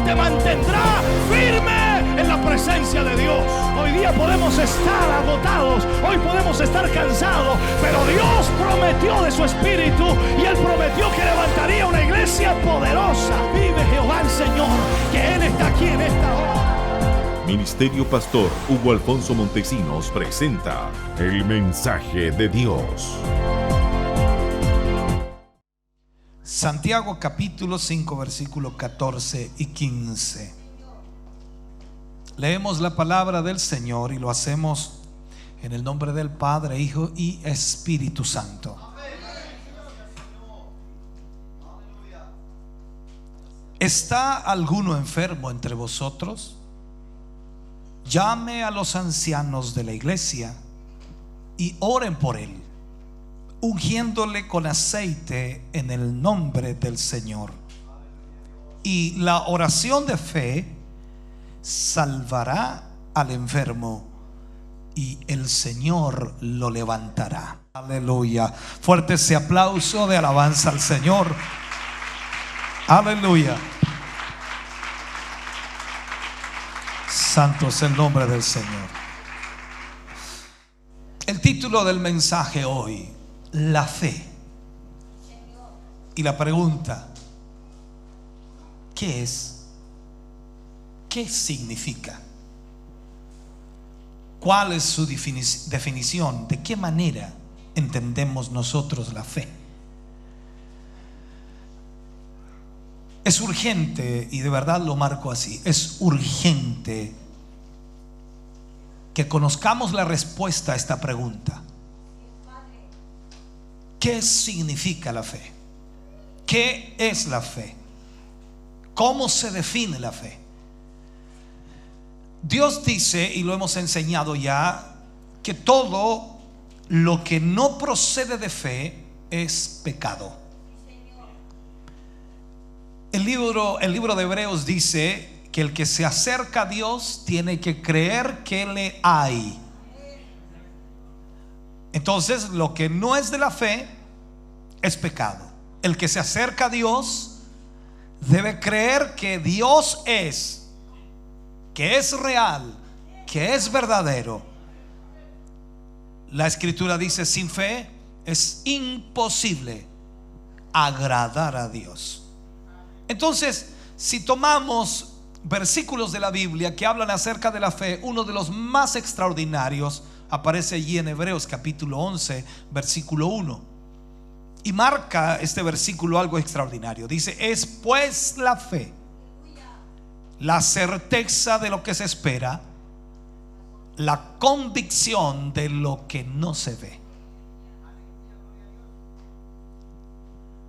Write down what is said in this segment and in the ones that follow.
te mantendrá firme en la presencia de Dios. Hoy día podemos estar agotados, hoy podemos estar cansados, pero Dios prometió de su Espíritu y Él prometió que levantaría una iglesia poderosa. Vive Jehová el Señor, que Él está aquí en esta hora. Ministerio Pastor Hugo Alfonso Montesinos presenta el mensaje de Dios. Santiago capítulo 5 versículos 14 y 15. Leemos la palabra del Señor y lo hacemos en el nombre del Padre, Hijo y Espíritu Santo. ¿Está alguno enfermo entre vosotros? Llame a los ancianos de la iglesia y oren por él, ungiéndole con aceite en el nombre del Señor. Y la oración de fe salvará al enfermo y el Señor lo levantará. Aleluya. Fuerte ese aplauso de alabanza al Señor. Aleluya. Santo es el nombre del Señor. El título del mensaje hoy: la fe. Y la pregunta: ¿qué es? ¿Qué significa? ¿Cuál es su definición? ¿De qué manera entendemos nosotros la fe? Es urgente, y de verdad lo marco así, es urgente que conozcamos la respuesta a esta pregunta. ¿Qué significa la fe? ¿Qué es la fe? ¿Cómo se define la fe? Dios dice, y lo hemos enseñado ya, que todo lo que no procede de fe es pecado. El libro de Hebreos dice que el que se acerca a Dios tiene que creer que le hay. Entonces, lo que no es de la fe es pecado. El que se acerca a Dios debe creer que Dios es, que es real, que es verdadero. La Escritura dice: sin fe es imposible agradar a Dios. Entonces, si tomamos versículos de la Biblia que hablan acerca de la fe, uno de los más extraordinarios aparece allí en Hebreos capítulo 11 versículo 1, y marca este versículo algo extraordinario. Dice: es pues la fe la certeza de lo que se espera, la convicción de lo que no se ve.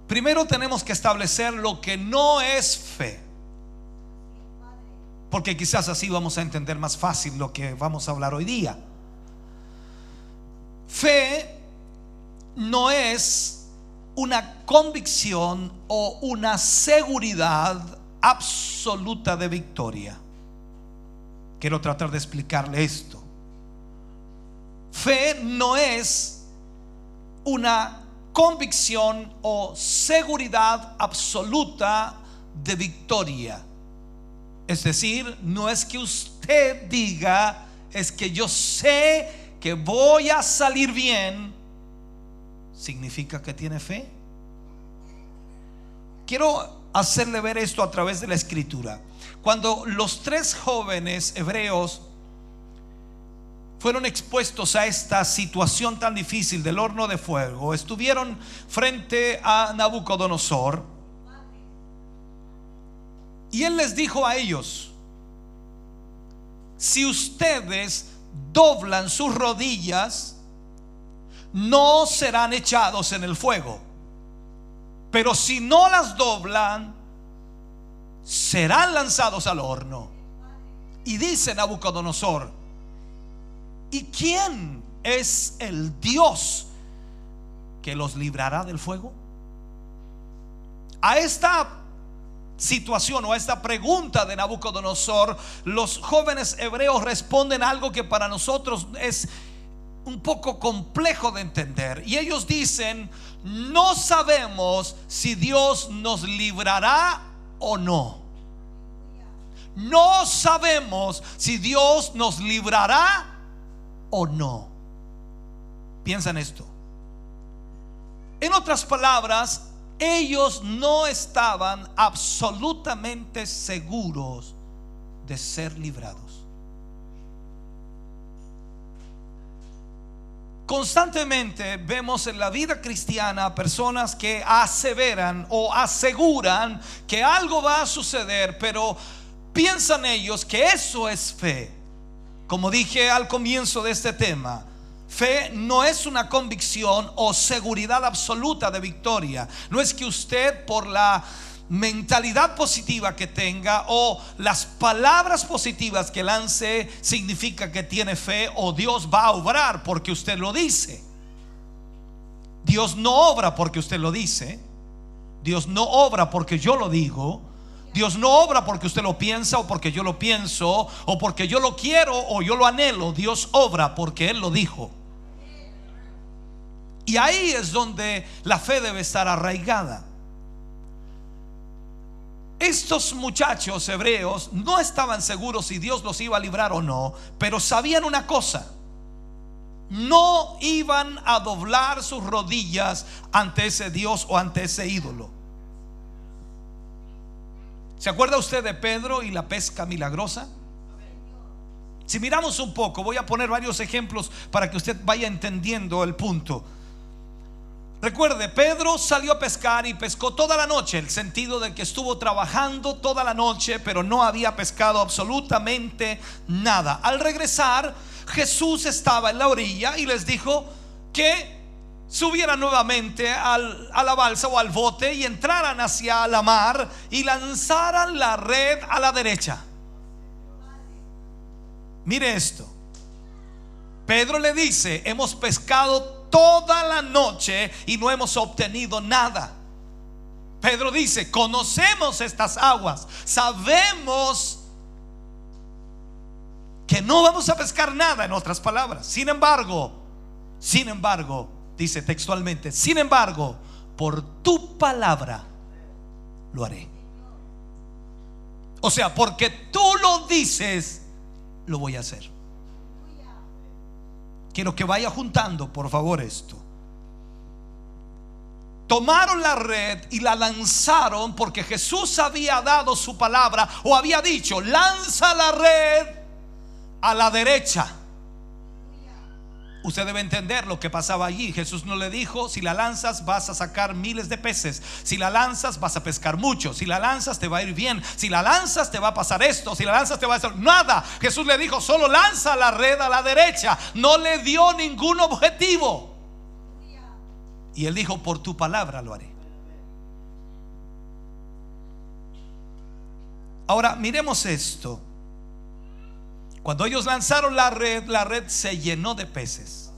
Primero tenemos que establecer lo que no es fe, porque quizás así vamos a entender más fácil lo que vamos a hablar hoy día. Fe no es una convicción o una seguridad absoluta de victoria. Quiero tratar de explicarle esto. Fe no es una convicción o seguridad absoluta de victoria. Es decir, no es que usted diga: es que yo sé que voy a salir bien. ¿Significa que tiene fe? Quiero hacerle ver esto a través de la Escritura. Cuando los tres jóvenes hebreos fueron expuestos a esta situación tan difícil del horno de fuego, estuvieron frente a Nabucodonosor, y él les dijo a ellos: si ustedes doblan sus rodillas, no serán echados en el fuego, pero si no las doblan, serán lanzados al horno. Y dice Nabucodonosor: ¿y quién es el Dios que los librará del fuego? A esta situación o a esta pregunta de Nabucodonosor, los jóvenes hebreos responden algo que para nosotros es un poco complejo de entender. Y ellos dicen: no sabemos si Dios nos librará o no. no sabemos si Dios nos librará o no. Piensa en esto. En otras palabras, ellos no estaban absolutamente seguros de ser librados. Constantemente vemos en la vida cristiana personas que aseveran o aseguran que algo va a suceder, pero piensan ellos que eso es fe. Como dije al comienzo de este tema, fe no es una convicción o seguridad absoluta de victoria. No es que usted, por la mentalidad positiva que tenga o las palabras positivas que lance, significa que tiene fe o Dios va a obrar porque usted lo dice. Dios no obra porque usted lo dice. Dios no obra porque yo lo digo. Dios no obra porque usted lo piensa o porque yo lo pienso o porque yo lo quiero o yo lo anhelo. Dios obra porque Él lo dijo. Y ahí es donde la fe debe estar arraigada. Estos muchachos hebreos no estaban seguros si Dios los iba a librar o no, pero sabían una cosa: no iban a doblar sus rodillas ante ese Dios o ante ese ídolo. ¿Se acuerda usted de Pedro y la pesca milagrosa? Si miramos un poco, voy a poner varios ejemplos para que usted vaya entendiendo el punto. Recuerde, Pedro salió a pescar y pescó toda la noche, el sentido de que estuvo trabajando toda la noche, pero no había pescado absolutamente nada. Al regresar, Jesús estaba en la orilla y les dijo que subieran nuevamente a la balsa o al bote y entraran hacia la mar y lanzaran la red a la derecha. Mire esto. Pedro le dice: hemos pescado toda la noche y no hemos obtenido nada. Pedro dice: conocemos estas aguas, sabemos que no vamos a pescar nada, en otras palabras. Sin embargo, dice textualmente, sin embargo, por tu palabra lo haré. O sea, porque tú lo dices, lo voy a hacer. Quiero que vaya juntando, por favor, esto. Tomaron la red y la lanzaron porque Jesús había dado su palabra o había dicho: lanza la red a la derecha. Usted debe entender lo que pasaba allí. Jesús no le dijo: si la lanzas vas a sacar miles de peces, si la lanzas vas a pescar mucho, si la lanzas te va a ir bien, si la lanzas te va a pasar esto, si la lanzas te va a hacer nada. Jesús le dijo: solo lanza la red a la derecha. No le dio ningún objetivo. Y él dijo: por tu palabra lo haré. Ahora miremos esto. Cuando ellos lanzaron la red se llenó de peces.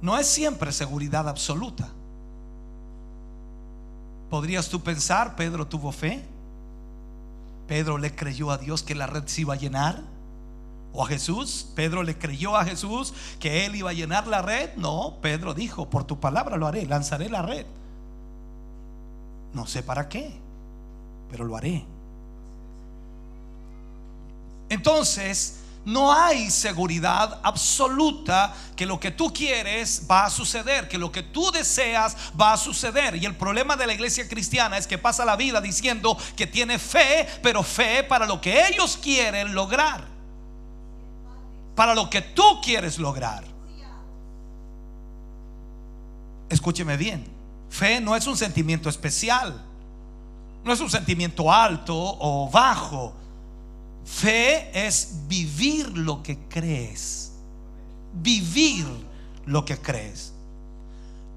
No es siempre seguridad absoluta. ¿Podrías tú pensar, Pedro tuvo fe? ¿Pedro le creyó a Dios que la red se iba a llenar? ¿O a Jesús? ¿Pedro le creyó a Jesús que él iba a llenar la red? No, Pedro dijo: por tu palabra lo haré, lanzaré la red. No sé para qué, pero lo haré. Entonces, no hay seguridad absoluta que lo que tú quieres va a suceder, que lo que tú deseas va a suceder. Y el problema de la iglesia cristiana es que pasa la vida diciendo que tiene fe, pero fe para lo que ellos quieren lograr, para lo que tú quieres lograr. Escúcheme bien: fe no es un sentimiento especial, no es un sentimiento alto o bajo. Fe es vivir lo que crees. Vivir lo que crees.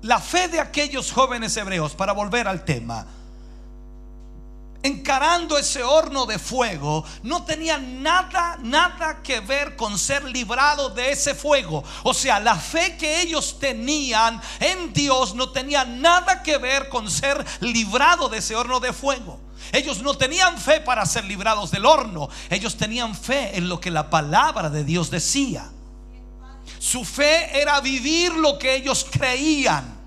La fe de aquellos jóvenes hebreos, para volver al tema, encarando ese horno de fuego, no tenía nada que ver con ser librado de ese fuego. O sea, la fe que ellos tenían en Dios no tenía nada que ver con ser librado de ese horno de fuego. Ellos no tenían fe para ser librados del horno. Ellos tenían fe en lo que la palabra de Dios decía. Su fe era vivir lo que ellos creían.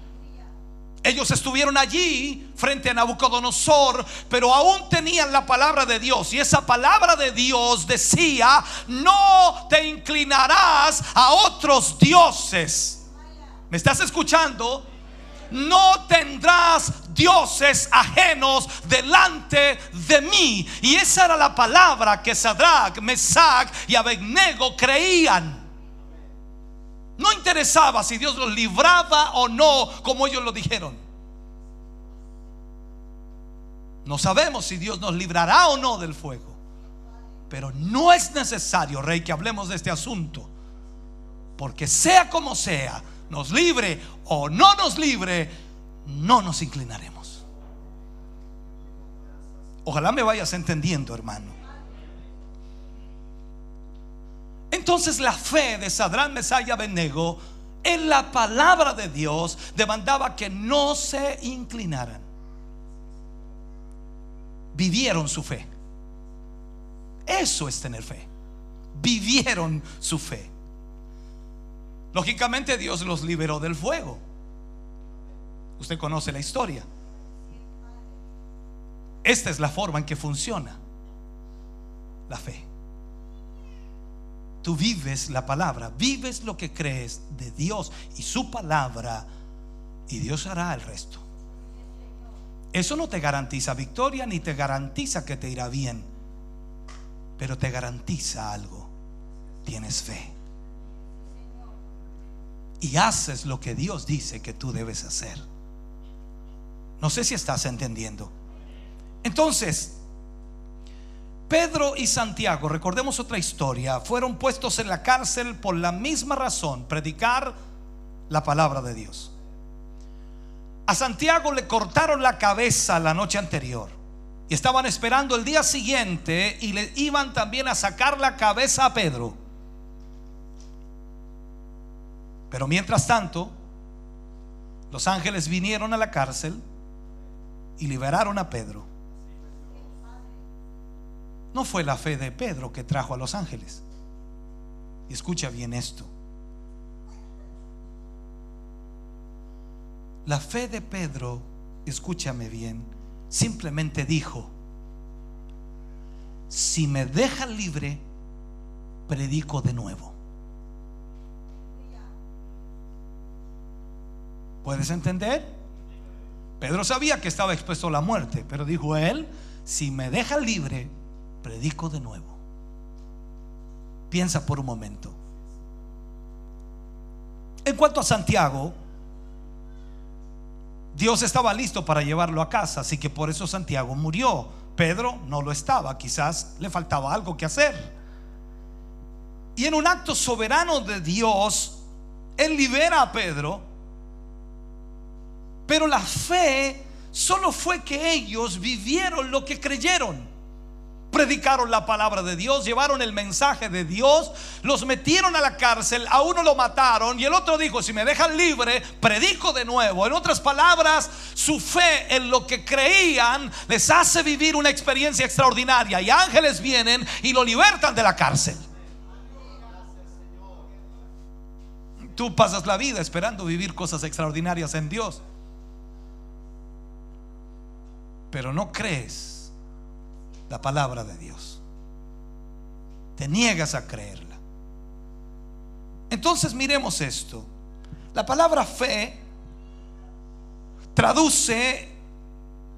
Ellos estuvieron allí frente a Nabucodonosor, pero aún tenían la palabra de Dios. Y esa palabra de Dios decía: no te inclinarás a otros dioses. ¿Me estás escuchando? No tendrás dioses ajenos delante de mí. Y esa era la palabra que Sadrach, Mesach y Abednego creían. No interesaba si Dios los libraba o no, como ellos lo dijeron. No sabemos si Dios nos librará o no del fuego, pero no es necesario, Rey, que hablemos de este asunto, porque sea como sea, nos libre o no nos libre, no nos inclinaremos. Ojalá me vayas entendiendo, hermano. Entonces la fe de Sadrach, Mesach y Abednego en la palabra de Dios demandaba que no se inclinaran. Vivieron su fe. Eso es tener fe. Vivieron su fe. Lógicamente Dios los liberó del fuego. Usted conoce la historia. Esta es la forma en que funciona la fe. Tú vives la palabra, vives lo que crees de Dios y su palabra, y Dios hará el resto. Eso no te garantiza victoria ni te garantiza que te irá bien, pero te garantiza algo: tienes fe y haces lo que Dios dice que tú debes hacer. No sé si estás entendiendo. Entonces, Pedro y Santiago, recordemos otra historia, fueron puestos en la cárcel por la misma razón: predicar la palabra de Dios. A Santiago le cortaron la cabeza la noche anterior y estaban esperando el día siguiente, y le iban también a sacar la cabeza a Pedro. Pero mientras tanto, los ángeles vinieron a la cárcel y liberaron a Pedro. No fue la fe de Pedro que trajo a los ángeles. Y escucha bien esto: la fe de Pedro, escúchame bien, simplemente dijo: si me dejan libre, predico de nuevo. ¿Puedes entender? Pedro sabía que estaba expuesto a la muerte, pero dijo él: si me dejan libre, predico de nuevo. Piensa por un momento. En cuanto a Santiago, Dios estaba listo para llevarlo a casa, así que por eso Santiago murió. Pedro no lo estaba, quizás le faltaba algo que hacer. Y en un acto soberano de Dios, Él libera a Pedro. Pero la fe solo fue que ellos vivieron lo que creyeron. Predicaron la palabra de Dios, llevaron el mensaje de Dios, los metieron a la cárcel, a uno lo mataron y el otro dijo: si me dejan libre, predico de nuevo. En otras palabras, su fe en lo que creían les hace vivir una experiencia extraordinaria, y ángeles vienen y lo libertan de la cárcel. Tú pasas la vida esperando vivir cosas extraordinarias en Dios, pero no crees la palabra de Dios, te niegas a creerla. Entonces miremos esto. La palabra fe traduce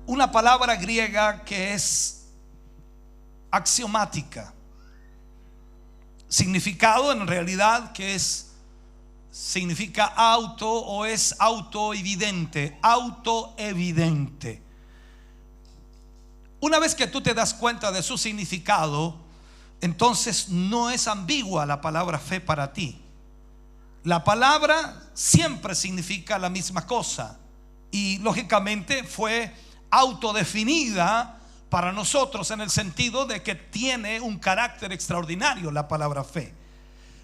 una palabra griega que es axiomática. Significado en realidad que significa auto, o es autoevidente, autoevidente. Una vez que tú te das cuenta de su significado, entonces no es ambigua la palabra fe para ti. La palabra siempre significa la misma cosa, y lógicamente fue autodefinida para nosotros en el sentido de que tiene un carácter extraordinario la palabra fe.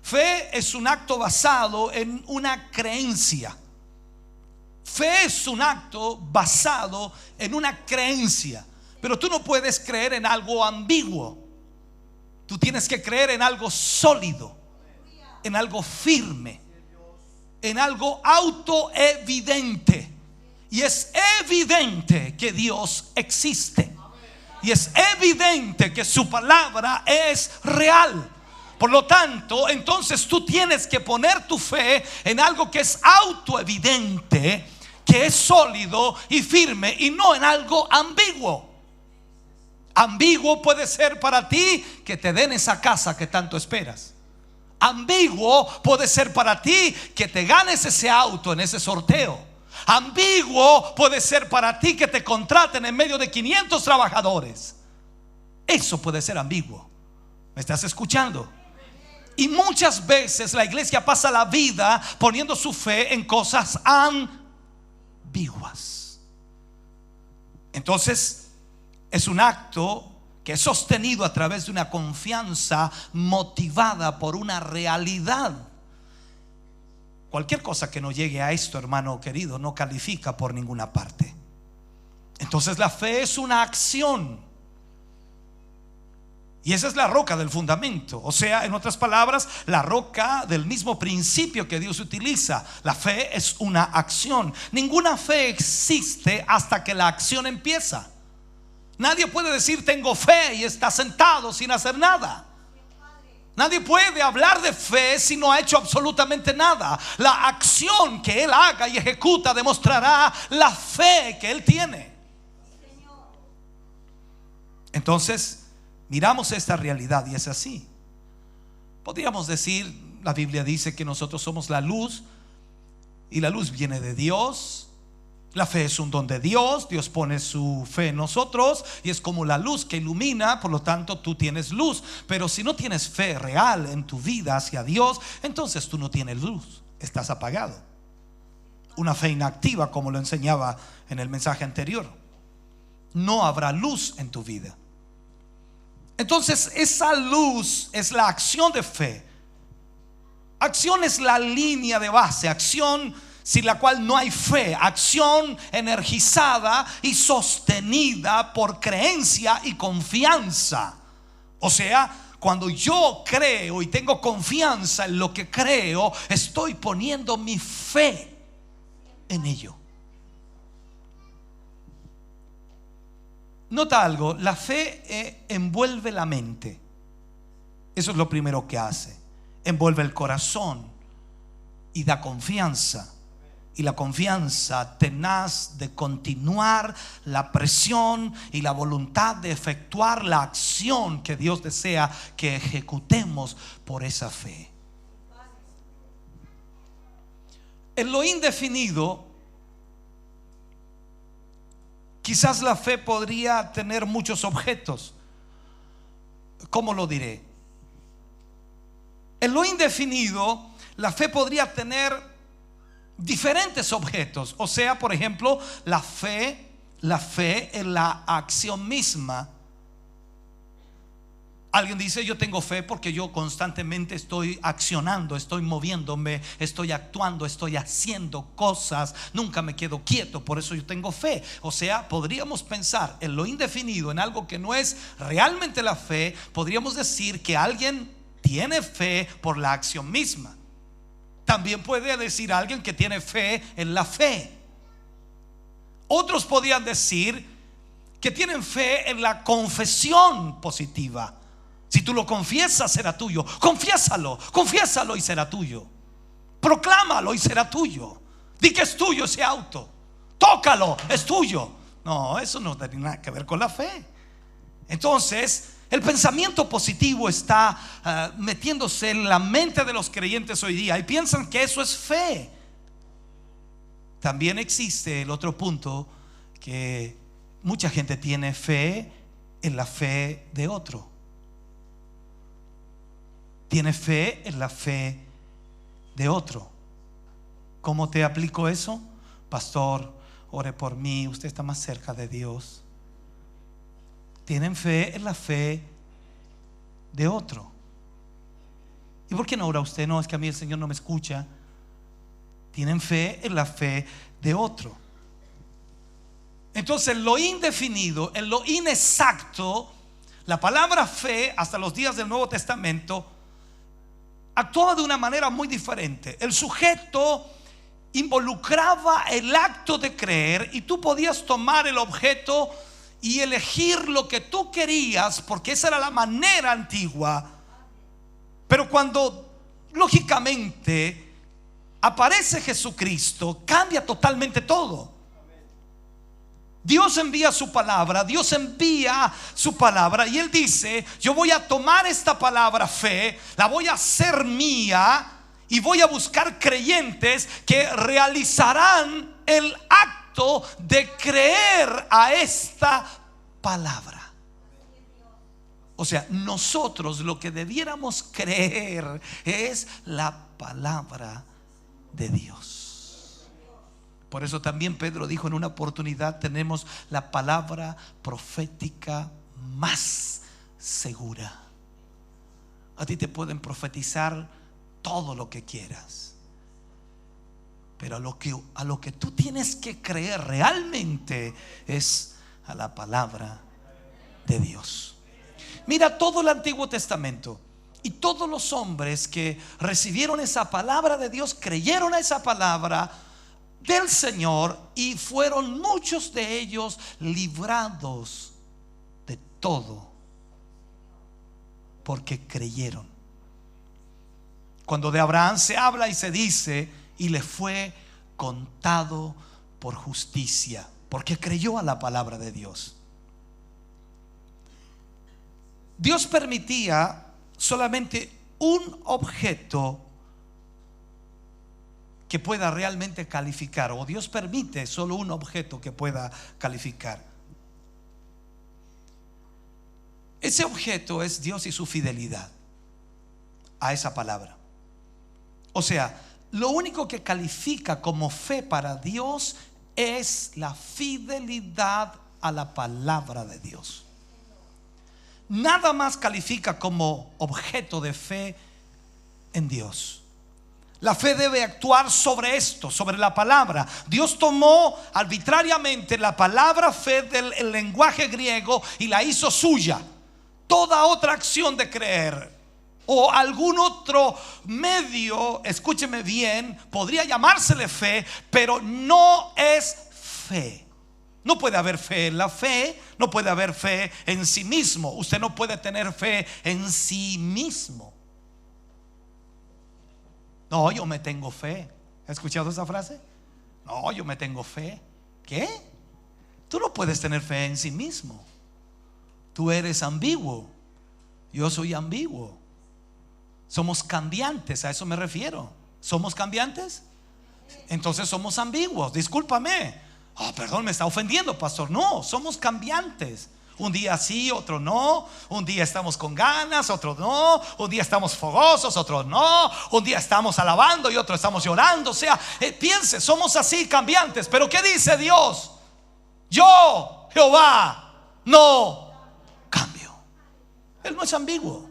Fe es un acto basado en una creencia. Fe es un acto basado en una creencia. Pero tú no puedes creer en algo ambiguo. Tú tienes que creer en algo sólido, en algo firme, en algo autoevidente. Y es evidente que Dios existe. Y es evidente que su palabra es real. Por lo tanto, entonces tú tienes que poner tu fe en algo que es autoevidente, que es sólido y firme, y no en algo ambiguo. Ambiguo puede ser para ti que te den esa casa que tanto esperas. Ambiguo puede ser para ti que te ganes ese auto en ese sorteo. Ambiguo puede ser para ti que te contraten en medio de 500 trabajadores. Eso puede ser ambiguo. ¿Me estás escuchando? Y muchas veces la iglesia pasa la vida poniendo su fe en cosas ambiguas. Entonces es un acto que es sostenido a través de una confianza motivada por una realidad. Cualquier cosa que no llegue a esto, hermano querido, no califica por ninguna parte. Entonces la fe es una acción. Y esa es la roca del fundamento. O sea, en otras palabras, la roca del mismo principio que Dios utiliza. La fe es una acción. Ninguna fe existe hasta que la acción empieza. Nadie puede decir tengo fe y está sentado sin hacer nada. Nadie puede hablar de fe si no ha hecho absolutamente nada. La acción que él haga y ejecuta demostrará la fe que él tiene. Entonces miramos esta realidad y es así. Podríamos decir, la Biblia dice que nosotros somos la luz y la luz viene de Dios. La fe es un don de Dios. Dios pone su fe en nosotros y es como la luz que ilumina. Por lo tanto tú tienes luz. Pero si no tienes fe real en tu vida hacia Dios, entonces tú no tienes luz, estás apagado. Una fe inactiva, como lo enseñaba en el mensaje anterior. No habrá luz en tu vida. Entonces esa luz es la acción de fe. Acción es la línea de base. Acción sin la cual no hay fe. Acción energizada y sostenida por creencia y confianza. O sea, cuando yo creo y tengo confianza en lo que creo, estoy poniendo mi fe en ello. Nota algo, la fe envuelve la mente. Eso es lo primero que hace. Envuelve el corazón y da confianza. Y la confianza tenaz de continuar la presión y la voluntad de efectuar la acción que Dios desea que ejecutemos por esa fe. En lo indefinido, quizás la fe podría tener muchos objetos. ¿Cómo lo diré? En lo indefinido, la fe podría tener diferentes objetos. O sea, por ejemplo, la fe en la acción misma. Alguien dice: yo tengo fe porque yo constantemente estoy accionando, estoy moviéndome, estoy actuando, estoy haciendo cosas, nunca me quedo quieto, por eso yo tengo fe. O sea, podríamos pensar en lo indefinido, en algo que no es realmente la fe. Podríamos decir que alguien tiene fe por la acción misma. También puede decir alguien que tiene fe en la fe. Otros podrían decir que tienen fe en la confesión positiva. Si tú lo confiesas, será tuyo. Confiésalo y será tuyo. Proclámalo y será tuyo. Di que es tuyo ese auto. Tócalo, es tuyo. No, eso no tiene nada que ver con la fe. Entonces, el pensamiento positivo está metiéndose en la mente de los creyentes hoy día y piensan que eso es fe. También existe el otro punto, que mucha gente tiene fe en la fe de otro. Tiene fe en la fe de otro. ¿Cómo te aplico eso? Pastor, ore por mí, usted está más cerca de Dios. Tienen fe en la fe de otro. ¿Y por qué no ora usted? No, es que a mí el Señor no me escucha. Tienen fe en la fe de otro. Entonces, en lo indefinido, en lo inexacto, la palabra fe hasta los días del Nuevo Testamento actuaba de una manera muy diferente. El sujeto involucraba el acto de creer, y tú podías tomar el objeto y elegir lo que tú querías, porque esa era la manera antigua. Pero cuando lógicamente aparece Jesucristo, cambia totalmente todo. Dios envía su palabra, Dios envía su palabra, y Él dice: yo voy a tomar esta palabra fe, la voy a hacer mía, y voy a buscar creyentes que realizarán el acto de creer a esta palabra. O sea, nosotros lo que debiéramos creer es la palabra de Dios. Por eso también Pedro dijo en una oportunidad: tenemos la palabra profética más segura. A ti te pueden profetizar todo lo que quieras, pero a lo que tú tienes que creer realmente es a la palabra de Dios. Mira todo el Antiguo Testamento, y todos los hombres que recibieron esa palabra de Dios creyeron a esa palabra del Señor, y fueron muchos de ellos librados de todo porque creyeron. Cuando de Abraham se habla y se dice: y le fue contado por justicia, porque creyó a la palabra de Dios. Dios permitía solamente un objeto que pueda realmente calificar, o Dios permite solo un objeto que pueda calificar. Ese objeto es Dios y su fidelidad a esa palabra. O sea, lo único que califica como fe para Dios es la fidelidad a la palabra de Dios. Nada más califica como objeto de fe en Dios. La fe debe actuar sobre esto, sobre la palabra. Dios tomó arbitrariamente la palabra fe del lenguaje griego y la hizo suya. Toda otra acción de creer o algún otro medio, escúcheme bien, podría llamársele fe, pero no es fe. No puede haber fe en la fe, no puede haber fe en sí mismo. Usted no puede tener fe en sí mismo. No, yo me tengo fe. ¿Has escuchado esa frase? No, yo me tengo fe. ¿Qué? Tú no puedes tener fe en sí mismo. Tú eres ambiguo. Yo soy ambiguo. Somos cambiantes, a eso me refiero. ¿Somos cambiantes? Entonces somos ambiguos. Discúlpame. Perdón, me está ofendiendo, pastor. No, somos cambiantes. Un día sí, otro no. Un día estamos con ganas, otro no. Un día estamos fogosos, otro no. Un día estamos alabando y otro estamos llorando. O sea, piense, somos así, cambiantes. Pero ¿qué dice Dios? Yo, Jehová, no cambio. Él no es ambiguo.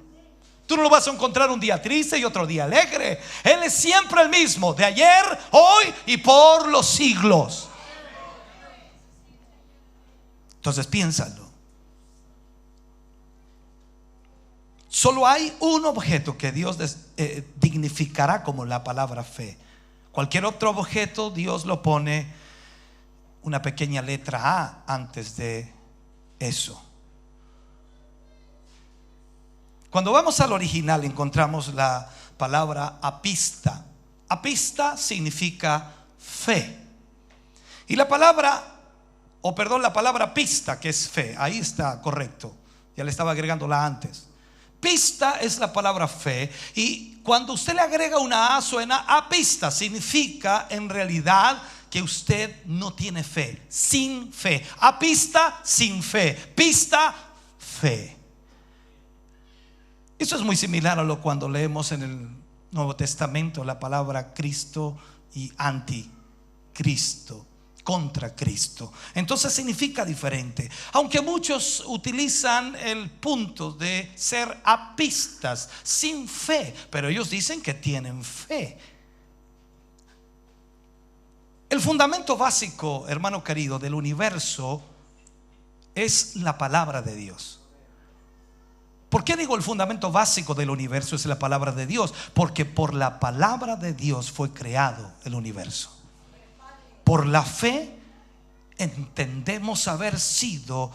Tú no lo vas a encontrar un día triste y otro día alegre. Él es siempre el mismo, de ayer, hoy y por los siglos. Entonces piénsalo. Solo hay un objeto que Dios dignificará como la palabra fe. Cualquier otro objeto Dios lo pone una pequeña letra A antes de eso. Cuando vamos al original encontramos la palabra apista. Apista significa fe. Y la palabra pista, que es fe, ahí está correcto. Ya le estaba agregándola antes. Pista es la palabra fe, y cuando usted le agrega una A suena apista. Significa en realidad que usted no tiene fe, sin fe. Apista, sin fe. Pista, fe. Eso es muy similar a lo cuando leemos en el Nuevo Testamento la palabra Cristo y anticristo, contra Cristo. Entonces significa diferente, aunque muchos utilizan el punto de ser apistas, sin fe, pero ellos dicen que tienen fe. El fundamento básico, hermano querido, del universo es la palabra de Dios. ¿Por qué digo el fundamento básico del universo es la palabra de Dios? Porque por la palabra de Dios fue creado el universo. Por la fe entendemos haber sido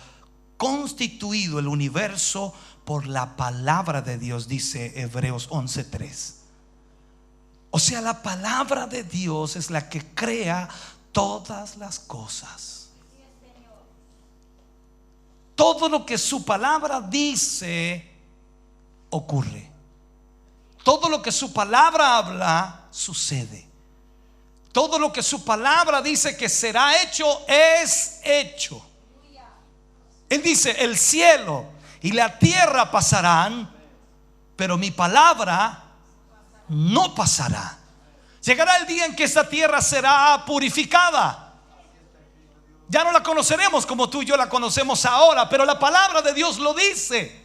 constituido el universo por la palabra de Dios, dice Hebreos 11:3. O sea, la palabra de Dios es la que crea todas las cosas. Todo lo que su palabra dice ocurre. Todo lo que su palabra habla sucede. Todo lo que su palabra dice que será hecho es hecho. Él dice: el cielo y la tierra pasarán, pero mi palabra no pasará. Llegará el día en que esta tierra será purificada. Ya no la conoceremos como tú y yo la conocemos ahora, pero la palabra de Dios lo dice.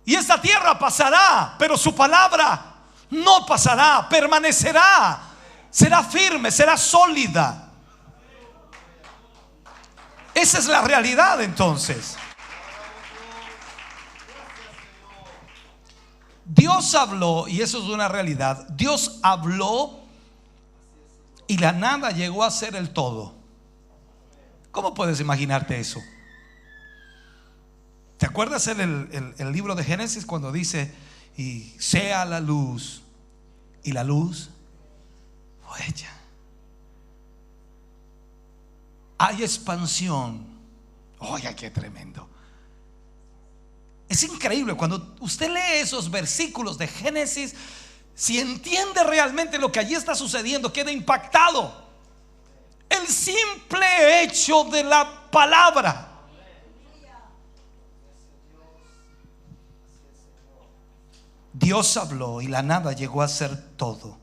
Y esta tierra pasará, pero su palabra no pasará, permanecerá, será firme, será sólida. Esa es la realidad entonces. Dios habló, y eso es una realidad. Dios habló y la nada llegó a ser el todo. ¿Cómo puedes imaginarte eso? ¿Te acuerdas el libro de Génesis cuando dice: y sea la luz, y la luz fue hecha? Hay expansión. Oye, qué tremendo. Es increíble cuando usted lee esos versículos de Génesis. Si entiende realmente lo que allí está sucediendo, queda impactado. El simple hecho de la palabra. Dios habló y la nada llegó a ser todo.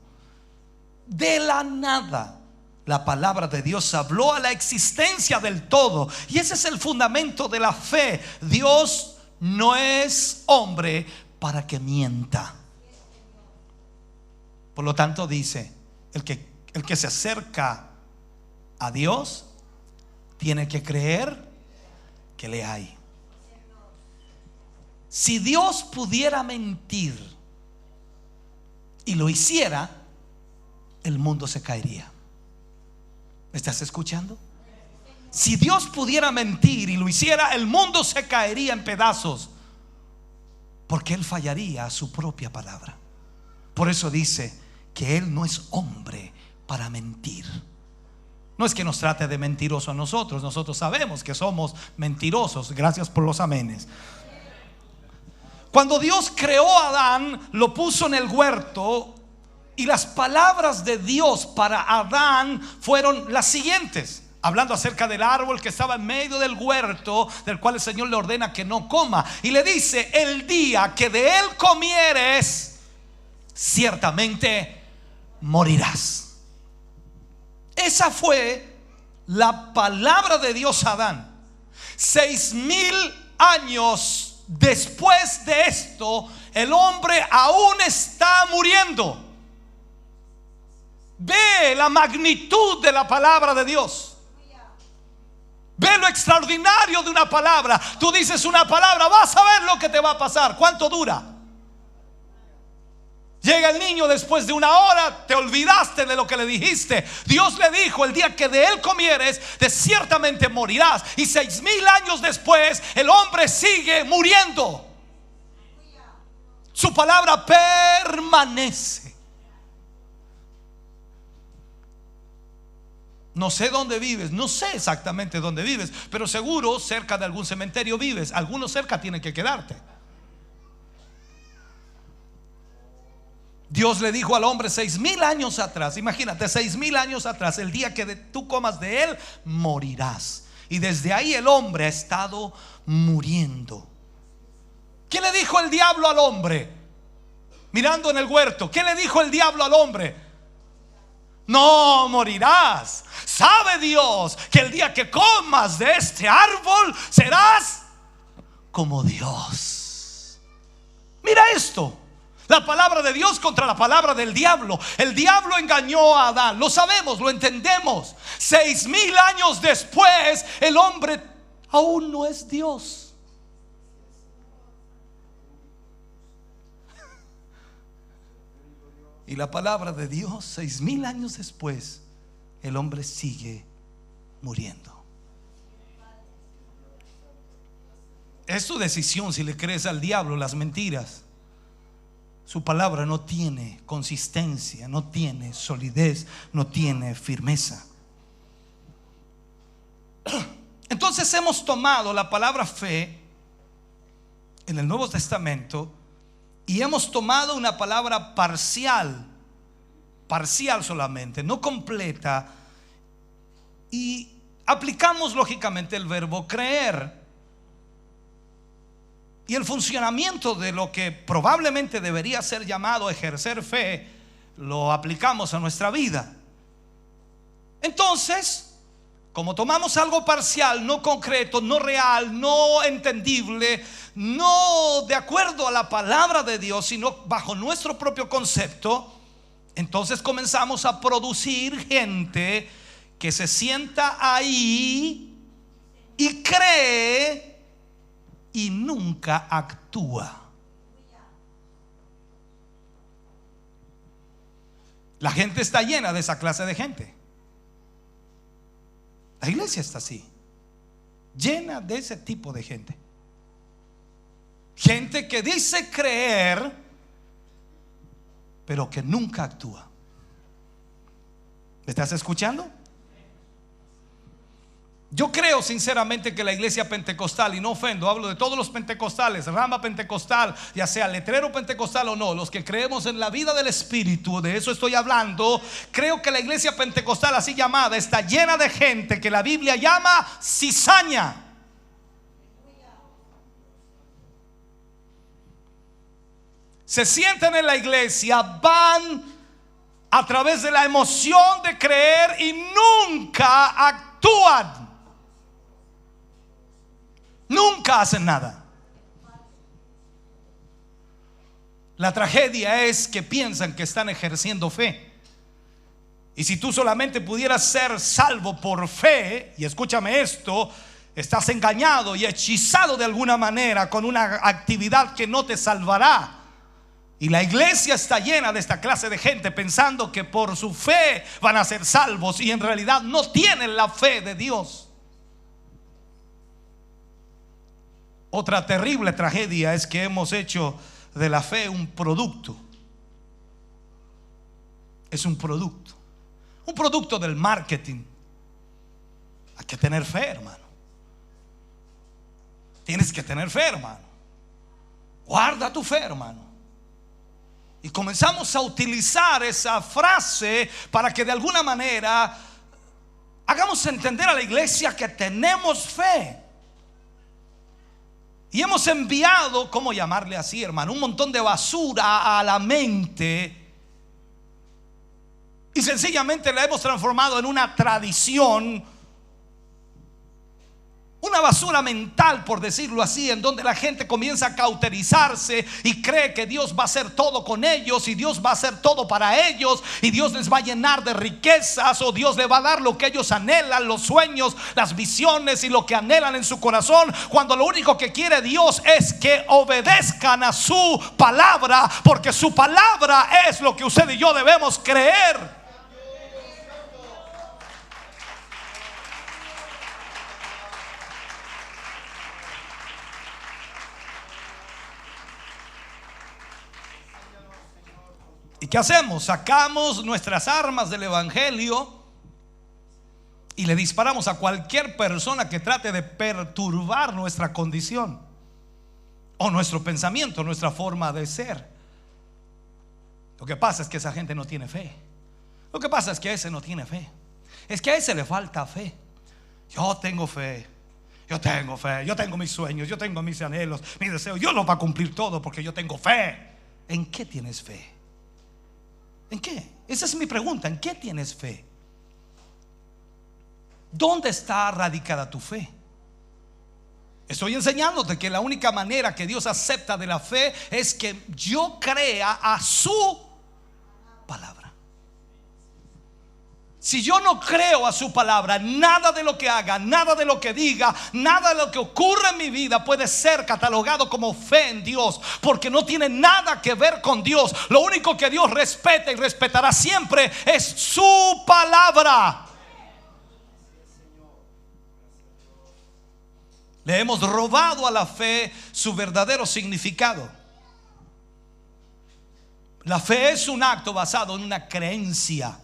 De la nada, la palabra de Dios habló a la existencia del todo. Y ese es el fundamento de la fe. Dios no es hombre para que mienta. Por lo tanto dice: el que se acerca a Dios tiene que creer que le hay. Si Dios pudiera mentir y lo hiciera, el mundo se caería. ¿Me estás escuchando? Si Dios pudiera mentir y lo hiciera, el mundo se caería en pedazos, porque Él fallaría a su propia palabra. Por eso dice que Él no es hombre para mentir. No es que nos trate de mentiroso a nosotros. Nosotros sabemos que somos mentirosos. Gracias por los amenes. Cuando Dios creó a Adán, lo puso en el huerto, y las palabras de Dios para Adán fueron las siguientes, hablando acerca del árbol que estaba en medio del huerto, del cual el Señor le ordena que no coma. Y le dice: el día que de él comieres, ciertamente morirás. Esa fue la palabra de Dios a Adán. 6,000 años después de esto, el hombre aún está muriendo. Ve la magnitud de la palabra de Dios. Ve lo extraordinario de una palabra. Tú dices una palabra, vas a ver lo que te va a pasar. ¿Cuánto dura? Llega el niño después de una hora, te olvidaste de lo que le dijiste. Dios le dijo: el día que de él comieres, de ciertamente morirás. Y 6,000 años después, el hombre sigue muriendo. Su palabra permanece. No sé dónde vives, no sé exactamente dónde vives, pero seguro cerca de algún cementerio vives. Algunos cerca tienen que quedarte. Dios le dijo al hombre 6,000 años atrás, imagínate, 6,000 años atrás: el día que tú comas de él, morirás. Y desde ahí el hombre ha estado muriendo. ¿Qué le dijo el diablo al hombre? Mirando en el huerto, ¿qué le dijo el diablo al hombre? No morirás. Sabe Dios que el día que comas de este árbol serás como Dios. Mira esto. La palabra de Dios contra la palabra del diablo. El diablo engañó a Adán, lo sabemos, lo entendemos. 6,000 años después, el hombre aún no es Dios. Y la palabra de Dios, 6,000 años después, el hombre sigue muriendo. Es tu decisión si le crees al diablo las mentiras. Su palabra no tiene consistencia, no tiene solidez, no tiene firmeza. Entonces hemos tomado la palabra fe en el Nuevo Testamento y hemos tomado una palabra parcial solamente, no completa, y aplicamos lógicamente el verbo creer. Y el funcionamiento de lo que probablemente debería ser llamado ejercer fe, lo aplicamos a nuestra vida. Entonces, como tomamos algo parcial, no concreto, no real, no entendible, no de acuerdo a la palabra de Dios, sino bajo nuestro propio concepto, entonces comenzamos a producir gente que se sienta ahí y cree y nunca actúa. La gente está llena de esa clase de gente. La iglesia está así, llena de ese tipo de gente. Gente que dice creer, pero que nunca actúa. ¿Me estás escuchando? Yo creo sinceramente que la iglesia pentecostal, y no ofendo, hablo de todos los pentecostales, rama pentecostal, ya sea letrero pentecostal o no, los que creemos en la vida del Espíritu, de eso estoy hablando. Creo que la iglesia pentecostal así llamada está llena de gente que la Biblia llama cizaña. Se sientan en la iglesia, van a través de la emoción de creer y nunca actúan. Nunca hacen nada. La tragedia es que piensan que están ejerciendo fe. Y si tú solamente pudieras ser salvo por fe, y escúchame esto, estás engañado y hechizado de alguna manera con una actividad que no te salvará. Y la iglesia está llena de esta clase de gente pensando que por su fe van a ser salvos, y en realidad no tienen la fe de Dios. Otra terrible tragedia es que hemos hecho de la fe un producto. Es un producto del marketing. Hay que tener fe, hermano. Tienes que tener fe, hermano. Guarda tu fe, hermano. Y comenzamos a utilizar esa frase para que de alguna manera hagamos entender a la iglesia que tenemos fe. Y hemos enviado, ¿cómo llamarle así, hermano? Un montón de basura a la mente. Y sencillamente la hemos transformado en una tradición. Una basura mental, por decirlo así, en donde la gente comienza a cauterizarse y cree que Dios va a hacer todo con ellos, y Dios va a hacer todo para ellos, y Dios les va a llenar de riquezas, o Dios les va a dar lo que ellos anhelan, los sueños, las visiones y lo que anhelan en su corazón, cuando lo único que quiere Dios es que obedezcan a su palabra, porque su palabra es lo que usted y yo debemos creer. ¿Y qué hacemos? Sacamos nuestras armas del evangelio y le disparamos a cualquier persona que trate de perturbar nuestra condición, o nuestro pensamiento, nuestra forma de ser. Lo que pasa es que esa gente no tiene fe. Lo que pasa es que ese no tiene fe. Es que a ese le falta fe. Yo tengo fe. Yo tengo fe. Yo tengo mis sueños. Yo tengo mis anhelos, mis deseos. Yo los voy a cumplir todo porque yo tengo fe. ¿En qué tienes fe? ¿En qué? Esa es mi pregunta. ¿En qué tienes fe? ¿Dónde está radicada tu fe? Estoy enseñándote que la única manera que Dios acepta de la fe es que yo crea a su palabra. Si yo no creo a su palabra, nada de lo que haga, nada de lo que diga, nada de lo que ocurra en mi vida puede ser catalogado como fe en Dios, porque no tiene nada que ver con Dios. Lo único que Dios respeta y respetará siempre es su palabra. Le hemos robado a la fe su verdadero significado. La fe es un acto basado en una creencia.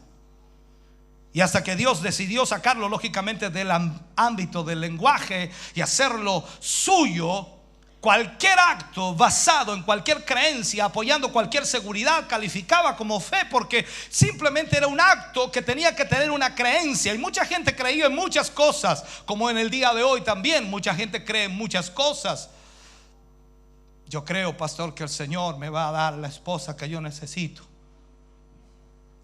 Y hasta que Dios decidió sacarlo lógicamente del ámbito del lenguaje y hacerlo suyo, cualquier acto basado en cualquier creencia, apoyando cualquier seguridad, calificaba como fe, porque simplemente era un acto que tenía que tener una creencia. Y mucha gente creía en muchas cosas, como en el día de hoy también mucha gente cree en muchas cosas. Yo creo, pastor, que el Señor me va a dar la esposa que yo necesito.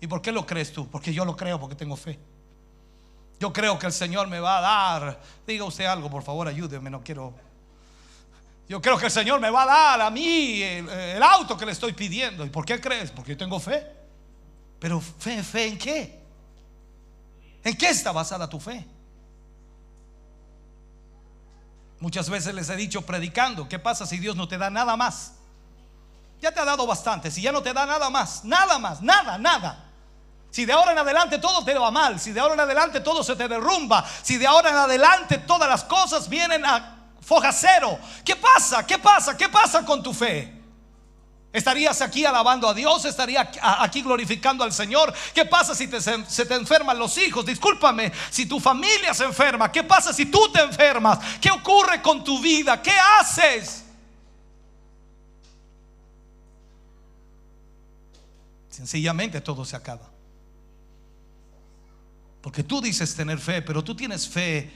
¿Y por qué lo crees tú? Porque yo lo creo, porque tengo fe. Yo creo que el Señor me va a dar, diga usted algo, por favor, ayúdeme, no quiero. Yo creo que el Señor me va a dar a mí el auto que le estoy pidiendo. ¿Y por qué crees? Porque yo tengo fe. Pero fe ¿en qué? ¿En qué está basada tu fe? Muchas veces les he dicho predicando, ¿qué pasa si Dios no te da nada más? Ya te ha dado bastante. Si ya no te da nada más, nada. Si de ahora en adelante todo te va mal, si de ahora en adelante todo se te derrumba, si de ahora en adelante todas las cosas vienen a foja cero, ¿qué pasa? ¿Qué pasa con tu fe? ¿Estarías aquí alabando a Dios? ¿Estarías aquí glorificando al Señor? ¿Qué pasa si se te enferman los hijos? Discúlpame, si tu familia se enferma, ¿qué pasa si tú te enfermas? ¿Qué ocurre con tu vida? ¿Qué haces? Sencillamente todo se acaba. Porque tú dices tener fe, pero tú tienes fe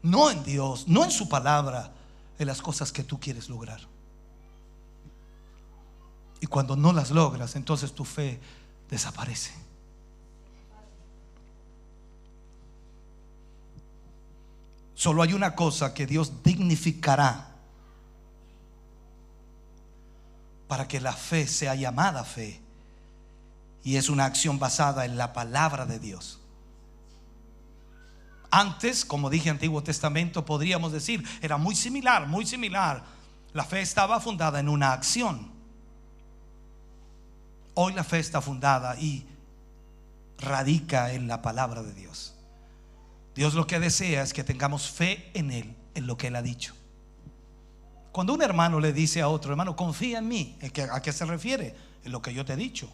no en Dios, no en su palabra, en las cosas que tú quieres lograr. Y cuando no las logras, entonces tu fe desaparece. Solo hay una cosa que Dios dignificará para que la fe sea llamada fe, y es una acción basada en la palabra de Dios. Antes, como dije, Antiguo Testamento, podríamos decir, era muy similar. La fe estaba fundada en una acción. Hoy la fe está fundada y radica en la palabra de Dios. Dios lo que desea es que tengamos fe en Él, en lo que Él ha dicho. Cuando un hermano le dice a otro hermano, confía en mí, ¿a qué se refiere? En lo que yo te he dicho,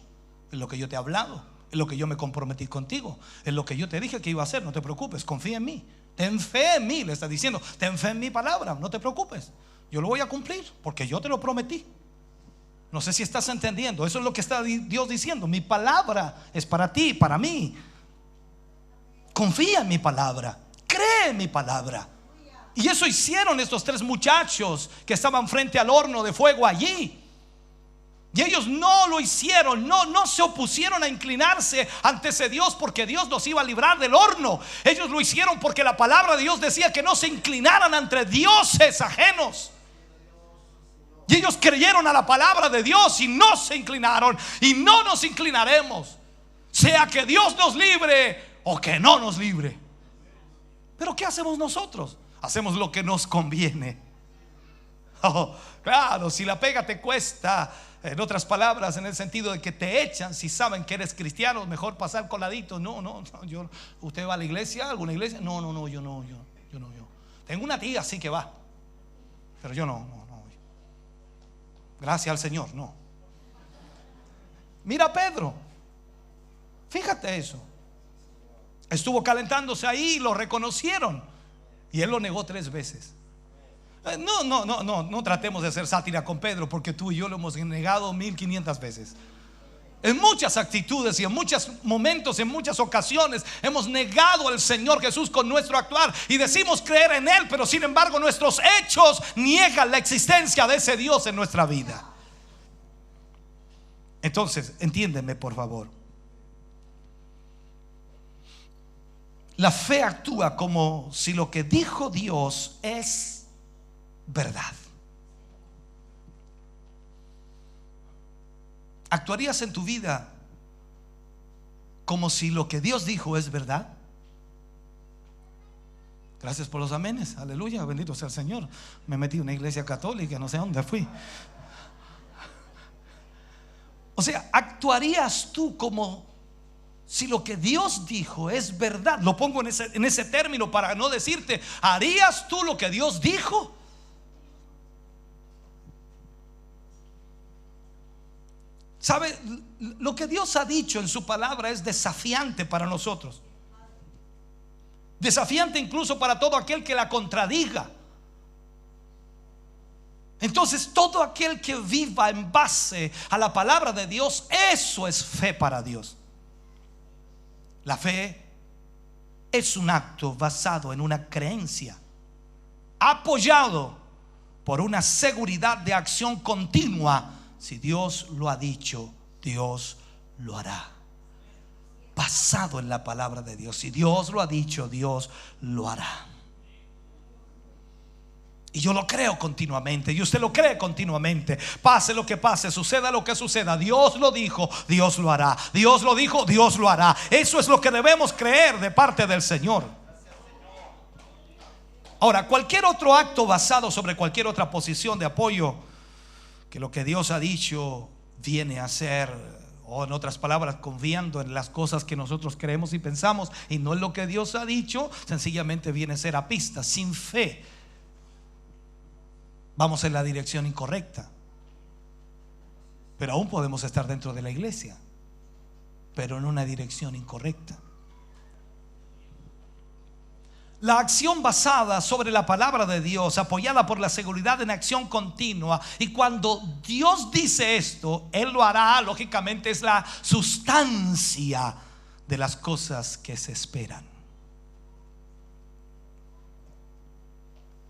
en lo que yo te he hablado, en lo que yo me comprometí contigo, en lo que yo te dije que iba a hacer. No te preocupes, confía en mí, ten fe en mí. Le está diciendo, ten fe en mi palabra, no te preocupes, yo lo voy a cumplir porque yo te lo prometí. No sé si estás entendiendo. Eso es lo que está Dios diciendo. Mi palabra es para ti, para mí. Confía en mi palabra, cree en mi palabra. Y eso hicieron estos tres muchachos que estaban frente al horno de fuego allí. Y ellos no lo hicieron, no se opusieron a inclinarse ante ese Dios porque Dios los iba a librar del horno. Ellos lo hicieron porque la palabra de Dios decía que no se inclinaran ante dioses ajenos. Y ellos creyeron a la palabra de Dios y no se inclinaron, y no nos inclinaremos, sea que Dios nos libre o que no nos libre. Pero ¿qué hacemos nosotros? Hacemos lo que nos conviene. Oh, claro, si la pega te cuesta, en otras palabras, en el sentido de que te echan si saben que eres cristiano, mejor pasar coladito. ¿Usted va a la iglesia? ¿Alguna iglesia? No, yo no. Tengo una tía sí que va, pero yo no. Gracias al Señor, no. Mira a Pedro, fíjate eso. Estuvo calentándose ahí, lo reconocieron y él lo negó 3 veces. No tratemos de hacer sátira con Pedro, porque tú y yo lo hemos negado 1500 veces. En muchas actitudes y en muchos momentos, en muchas ocasiones hemos negado al Señor Jesús con nuestro actuar y decimos creer en Él, pero sin embargo nuestros hechos niegan la existencia de ese Dios en nuestra vida. Entonces, entiéndeme por favor. La fe actúa como si lo que dijo Dios es verdad. ¿Actuarías en tu vida como si lo que Dios dijo es verdad? Gracias por los amenes, aleluya, bendito sea el Señor. Me metí en una iglesia católica, no sé dónde fui. O sea, ¿actuarías tú como Si lo que Dios dijo es verdad, lo pongo en ese término para no decirte, ¿harías tú lo que Dios dijo? ¿Sabe? Lo que Dios ha dicho en su palabra es desafiante para nosotros. Desafiante incluso para todo aquel que la contradiga. Entonces, todo aquel que viva en base a la palabra de Dios, eso es fe para Dios. La fe es un acto basado en una creencia, apoyado por una seguridad de acción continua. Si Dios lo ha dicho, Dios lo hará. Basado en la palabra de Dios. Si Dios lo ha dicho, Dios lo hará. Y yo lo creo continuamente, y usted lo cree continuamente. Pase lo que pase, suceda lo que suceda, Dios lo dijo, Dios lo hará. Dios lo dijo, Dios lo hará. Eso es lo que debemos creer de parte del Señor. Ahora, cualquier otro acto basado sobre cualquier otra posición de apoyo que lo que Dios ha dicho viene a ser, o en otras palabras, confiando en las cosas que nosotros creemos y pensamos y no en lo que Dios ha dicho, sencillamente viene a ser apista. Sin fe vamos en la dirección incorrecta. Pero aún podemos estar dentro de la iglesia, pero en una dirección incorrecta. La acción basada sobre la palabra de Dios, apoyada por la seguridad en acción continua. Y cuando Dios dice esto, Él lo hará. Lógicamente es la sustancia de las cosas que se esperan.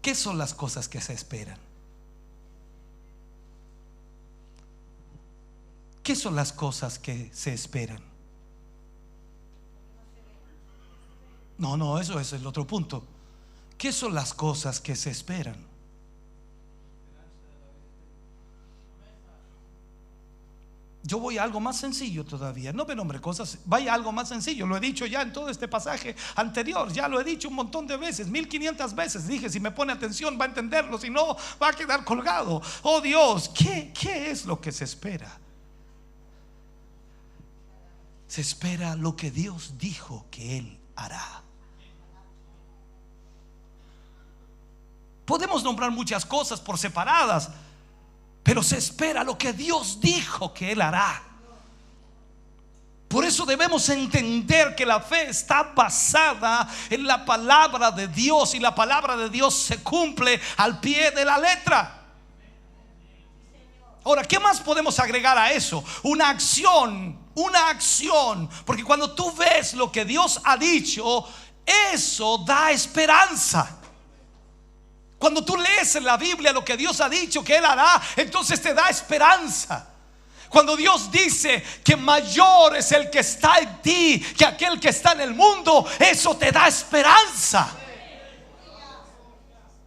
¿Qué son las cosas que se esperan? ¿Qué son las cosas que se esperan? No, eso es el otro punto. ¿Qué son las cosas que se esperan? Yo voy a algo más sencillo todavía. No me nombre cosas, vaya a algo más sencillo. Lo he dicho ya en todo este pasaje anterior. Ya lo he dicho un montón de veces, 1500 veces. Dije, si me pone atención va a entenderlo, si no va a quedar colgado. Oh Dios, ¿qué es lo que se espera? Se espera lo que Dios dijo que Él hará. Podemos nombrar muchas cosas por separadas, pero se espera lo que Dios dijo que Él hará. Por eso debemos entender que la fe está basada en la palabra de Dios, y la palabra de Dios se cumple al pie de la letra. Ahora, ¿qué más podemos agregar a eso? Una acción, porque cuando tú ves lo que Dios ha dicho, eso da esperanza. Cuando tú lees en la Biblia lo que Dios ha dicho que Él hará, entonces te da esperanza. Cuando Dios dice que mayor es el que está en ti que aquel que está en el mundo, eso te da esperanza.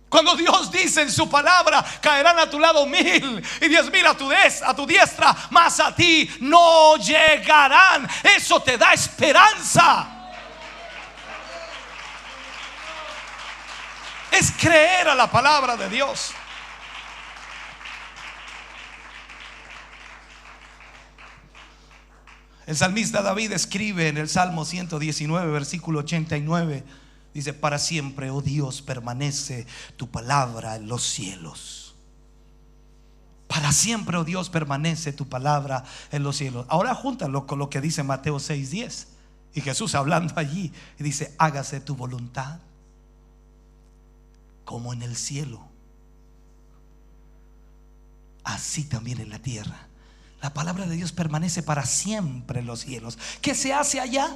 Cuando Dios dice en su palabra, caerán a tu lado 1000 y 10,000 a tu diestra, mas a ti no llegarán, eso te da esperanza. Es creer a la palabra de Dios. El salmista David escribe en el Salmo 119, versículo 89. Dice: para siempre, oh Dios, permanece tu palabra en los cielos. Para siempre, oh Dios, permanece tu palabra en los cielos. Ahora júntalo con lo que dice Mateo 6:10. Y Jesús hablando allí, y dice: hágase tu voluntad como en el cielo, así también en la tierra. La palabra de Dios permanece para siempre en los cielos. ¿Qué se hace allá?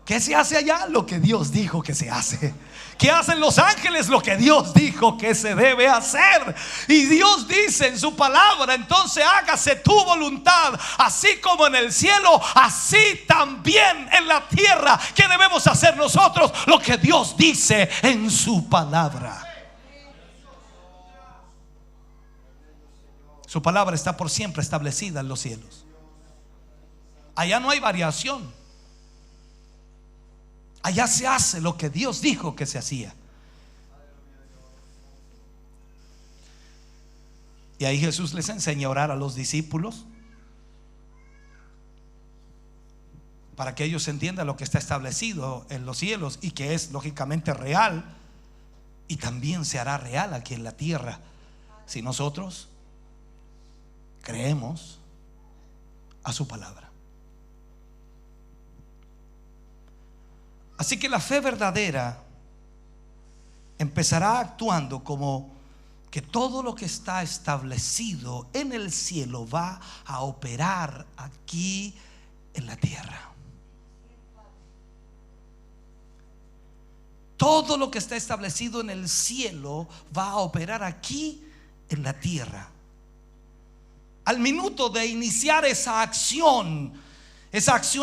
¿Qué se hace allá? Lo que Dios dijo que se hace. ¿Qué hacen los ángeles? Lo que Dios dijo que se debe hacer. Y Dios dice en su palabra: entonces hágase tu voluntad, así como en el cielo, así también en la tierra. ¿Qué debemos hacer nosotros? Lo que Dios dice en su palabra. Su palabra está por siempre establecida en los cielos. Allá no hay variación. Allá se hace lo que Dios dijo que se hacía. Y ahí Jesús les enseña a orar a los discípulos. para que ellos entiendan lo que está establecido en los cielos y que es lógicamente real, y también se hará real aquí en la tierra si nosotros creemos a su palabra. Así que la fe verdadera empezará actuando como que todo lo que está establecido en el cielo va a operar aquí en la tierra. Todo lo que está establecido en el cielo va a operar aquí en la tierra. Al minuto de iniciar esa acción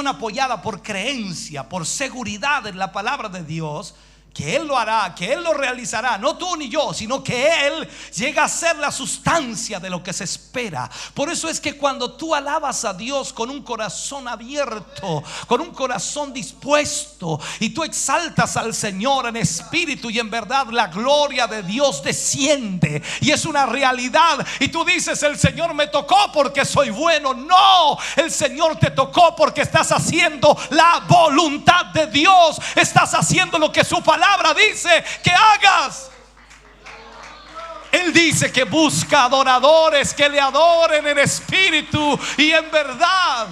apoyada por creencia, por seguridad en la palabra de Dios, que Él lo hará, que Él lo realizará, no tú ni yo, sino que Él llega a ser la sustancia de lo que se espera. Por eso es que cuando tú alabas a Dios con un corazón abierto, con un corazón dispuesto, y tú exaltas al Señor en espíritu y en verdad, la gloria de Dios desciende y es una realidad. Y tú dices: el Señor me tocó porque soy bueno. No, el Señor te tocó porque estás haciendo la voluntad de Dios, estás haciendo lo que su palabra dice que hagas. Él dice que busca adoradores que le adoren en espíritu y en verdad.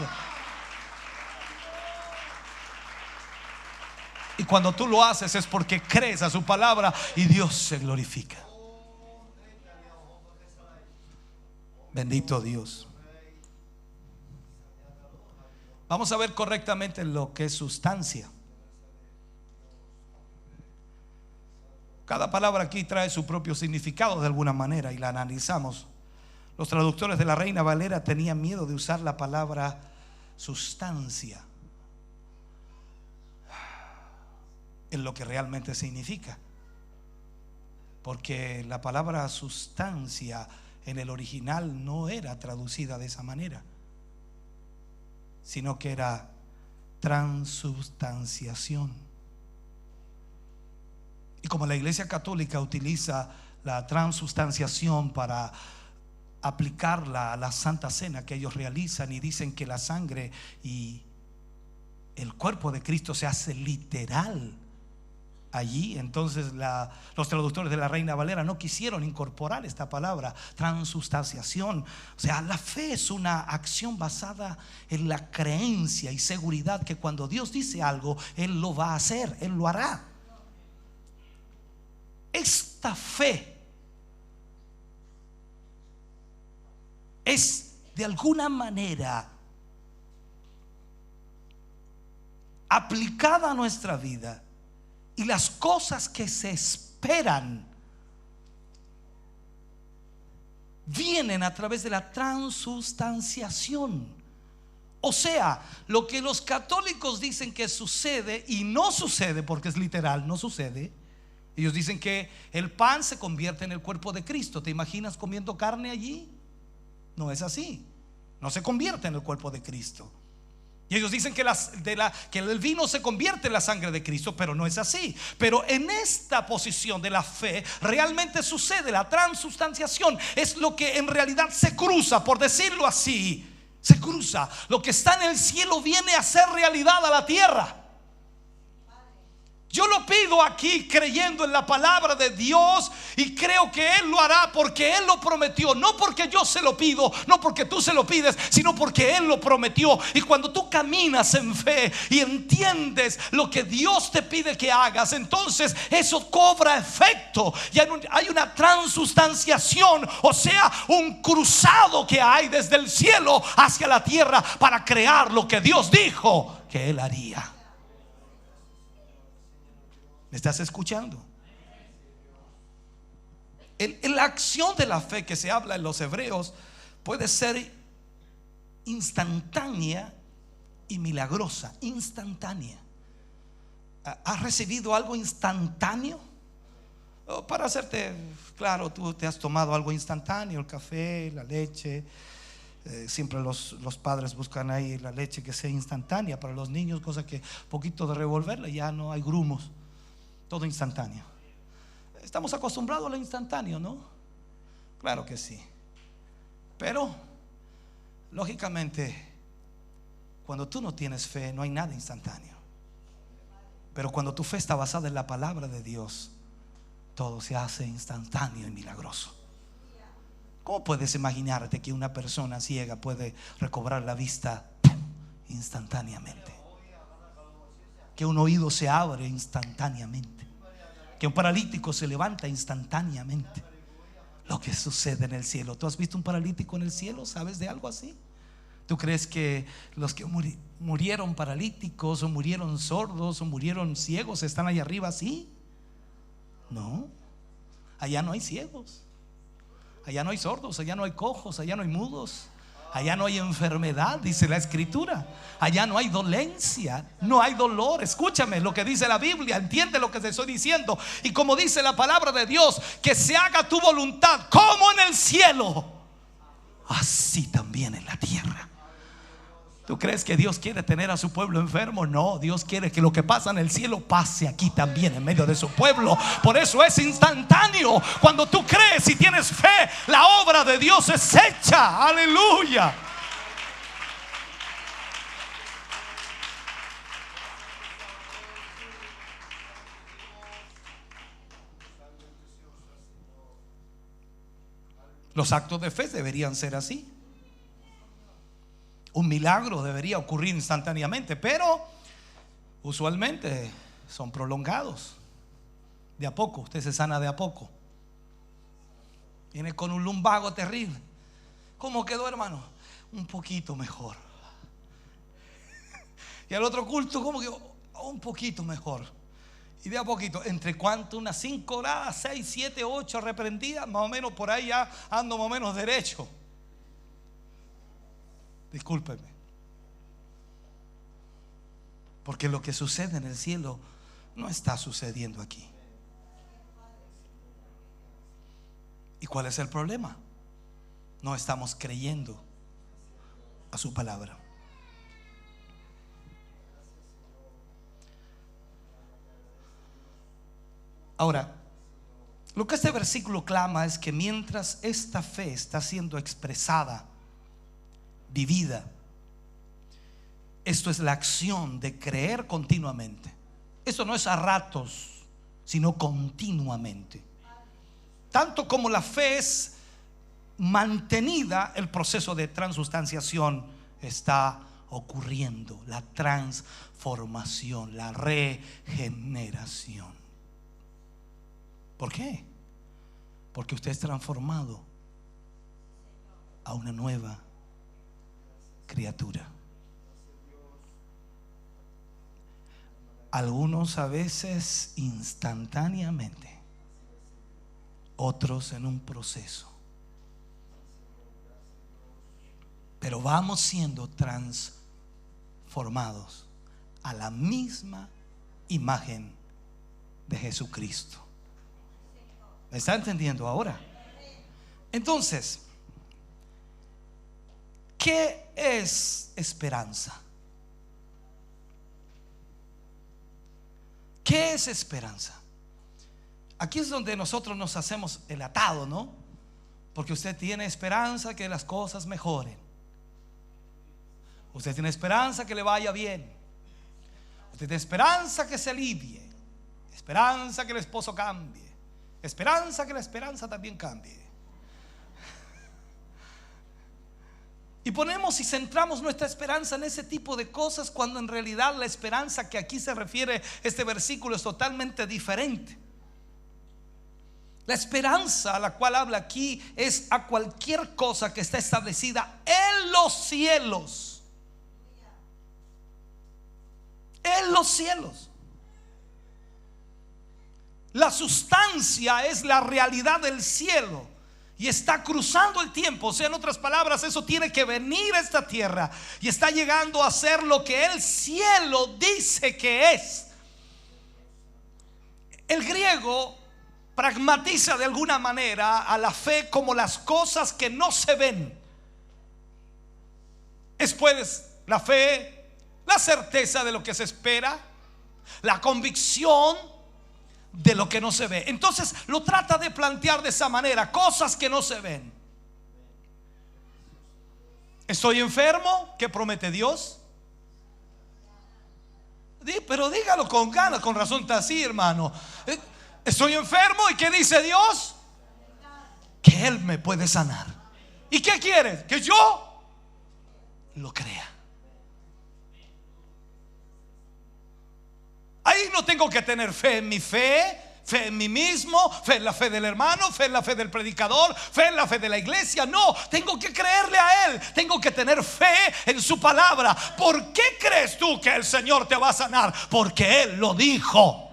Y cuando tú lo haces es porque crees a su palabra y Dios se glorifica. Bendito Dios. Vamos a ver correctamente lo que es sustancia. Cada palabra aquí trae su propio significado de alguna manera y la analizamos. Los traductores de la Reina Valera tenían miedo de usar la palabra sustancia en lo que realmente significa, porque la palabra sustancia en el original no era traducida de esa manera, sino que era transubstanciación. Y como la Iglesia Católica utiliza la transubstanciación para aplicarla a la Santa Cena que ellos realizan, y dicen que la sangre y el cuerpo de Cristo se hace literal allí, entonces los traductores de la Reina Valera no quisieron incorporar esta palabra transubstanciación. O sea, la fe es una acción basada en la creencia y seguridad que cuando Dios dice algo, Él lo va a hacer, Él lo hará. Esta fe es de alguna manera aplicada a nuestra vida, y las cosas que se esperan vienen a través de la transubstanciación. O sea, lo que los católicos dicen que sucede y no sucede, porque es literal, no sucede. Ellos dicen que el pan se convierte en el cuerpo de Cristo. ¿Te imaginas comiendo carne allí? No es así. No se convierte en el cuerpo de Cristo. Y ellos dicen que el vino se convierte en la sangre de Cristo, pero no es así. Pero en esta posición de la fe realmente sucede la transubstanciación. Es lo que en realidad se cruza, por decirlo así. Se cruza. Lo que está en el cielo viene a ser realidad a la tierra. Yo lo pido aquí creyendo en la palabra de Dios, y creo que Él lo hará porque Él lo prometió. No porque yo se lo pido, no porque tú se lo pides, sino porque Él lo prometió. Y cuando tú caminas en fe y entiendes lo que Dios te pide que hagas, entonces eso cobra efecto. Y hay una transubstanciación, o sea, un cruzado que hay desde el cielo hacia la tierra para crear lo que Dios dijo que Él haría. ¿Me estás escuchando? La acción de la fe que se habla en los hebreos puede ser instantánea y milagrosa. Instantánea. ¿Has recibido algo instantáneo? Para hacerte claro, tú te has tomado algo instantáneo, el café, la leche. Siempre los padres buscan ahí la leche que sea instantánea para los niños, cosa que poquito de revolverla ya no hay grumos. Todo instantáneo. Estamos acostumbrados a lo instantáneo, ¿no? Claro que sí. Pero lógicamente, Cuando tú no tienes fe, no hay nada instantáneo. Pero cuando tu fe está basada en la palabra de Dios, todo se hace instantáneo y milagroso. ¿Cómo puedes imaginarte que una persona ciega puede recobrar la vista instantáneamente? Que un oído se abre instantáneamente, que un paralítico se levanta instantáneamente. Lo que sucede en el cielo. ¿Tú has visto un paralítico en el cielo? ¿Sabes de algo así? ¿Tú crees que los que murieron paralíticos, o murieron sordos, o murieron ciegos están allá arriba así? No. Allá no hay ciegos, allá no hay sordos, allá no hay cojos, allá no hay mudos, allá no hay enfermedad, dice la Escritura. Allá no hay dolencia, no hay dolor. Escúchame lo que dice la Biblia, entiende lo que te estoy diciendo. Y como dice la palabra de Dios, que se haga tu voluntad como en el cielo, así también en la tierra. ¿Tú crees que Dios quiere tener a su pueblo enfermo? No, Dios quiere que lo que pasa en el cielo pase aquí también en medio de su pueblo. Por eso es instantáneo. Cuando tú crees y tienes fe, la obra de Dios es hecha. Aleluya. Los actos de fe deberían ser así. Un milagro debería ocurrir instantáneamente, pero usualmente son prolongados. De a poco, usted se sana de a poco. Viene con un lumbago terrible. ¿Cómo quedó, hermano? Un poquito mejor. Y al otro culto, ¿cómo quedó? Un poquito mejor. Y de a poquito, ¿entre cuánto? Unas 5 horas, 6, 7, 8 reprendidas, más o menos por ahí ya ando más o menos derecho. Discúlpeme, porque lo que sucede en el cielo no está sucediendo aquí. ¿Y cuál es el problema? No estamos creyendo a su palabra. Ahora, lo que este versículo clama es que mientras esta fe está siendo expresada, vivida, esto es la acción de creer continuamente. Esto no es a ratos, sino continuamente. Tanto como la fe es mantenida, el proceso de transustanciación está ocurriendo. La transformación, la regeneración. ¿Por qué? Porque usted es transformado a una nueva criatura. Algunos a veces instantáneamente, otros en un proceso, pero vamos siendo transformados a la misma imagen de Jesucristo. ¿Me está entendiendo ahora? Entonces, ¿qué es esperanza? ¿Qué es esperanza? Aquí es donde nosotros nos hacemos el atado, ¿no? Porque usted tiene esperanza que las cosas mejoren. Usted tiene esperanza que le vaya bien. Usted tiene esperanza que se alivie. Esperanza que el esposo cambie. Esperanza que la esperanza también cambie. Y ponemos y centramos nuestra esperanza en ese tipo de cosas, cuando en realidad la esperanza que aquí se refiere este versículo es totalmente diferente. La esperanza a la cual habla aquí es a cualquier cosa que está establecida en los cielos. En los cielos. La sustancia es la realidad del cielo y está cruzando el tiempo. O sea, en otras palabras, eso tiene que venir a esta tierra y está llegando a ser lo que el cielo dice que es. El griego pragmatiza de alguna manera a la fe como las cosas que no se ven. Es pues la fe, la certeza de lo que se espera, la convicción de lo que no se ve. Entonces lo trata de plantear de esa manera: cosas que no se ven. Estoy enfermo, ¿qué promete Dios? Pero dígalo con ganas, con razón está así, hermano. Estoy enfermo y ¿qué dice Dios? Que Él me puede sanar. ¿Y qué quiere? Que yo lo crea. Ahí no tengo que tener fe en mi fe, fe en mí mismo, fe en la fe del hermano, fe en la fe del predicador, fe en la fe de la iglesia. No, tengo que creerle a Él. Tengo que tener fe en su palabra. ¿Por qué crees tú que el Señor te va a sanar? Porque Él lo dijo.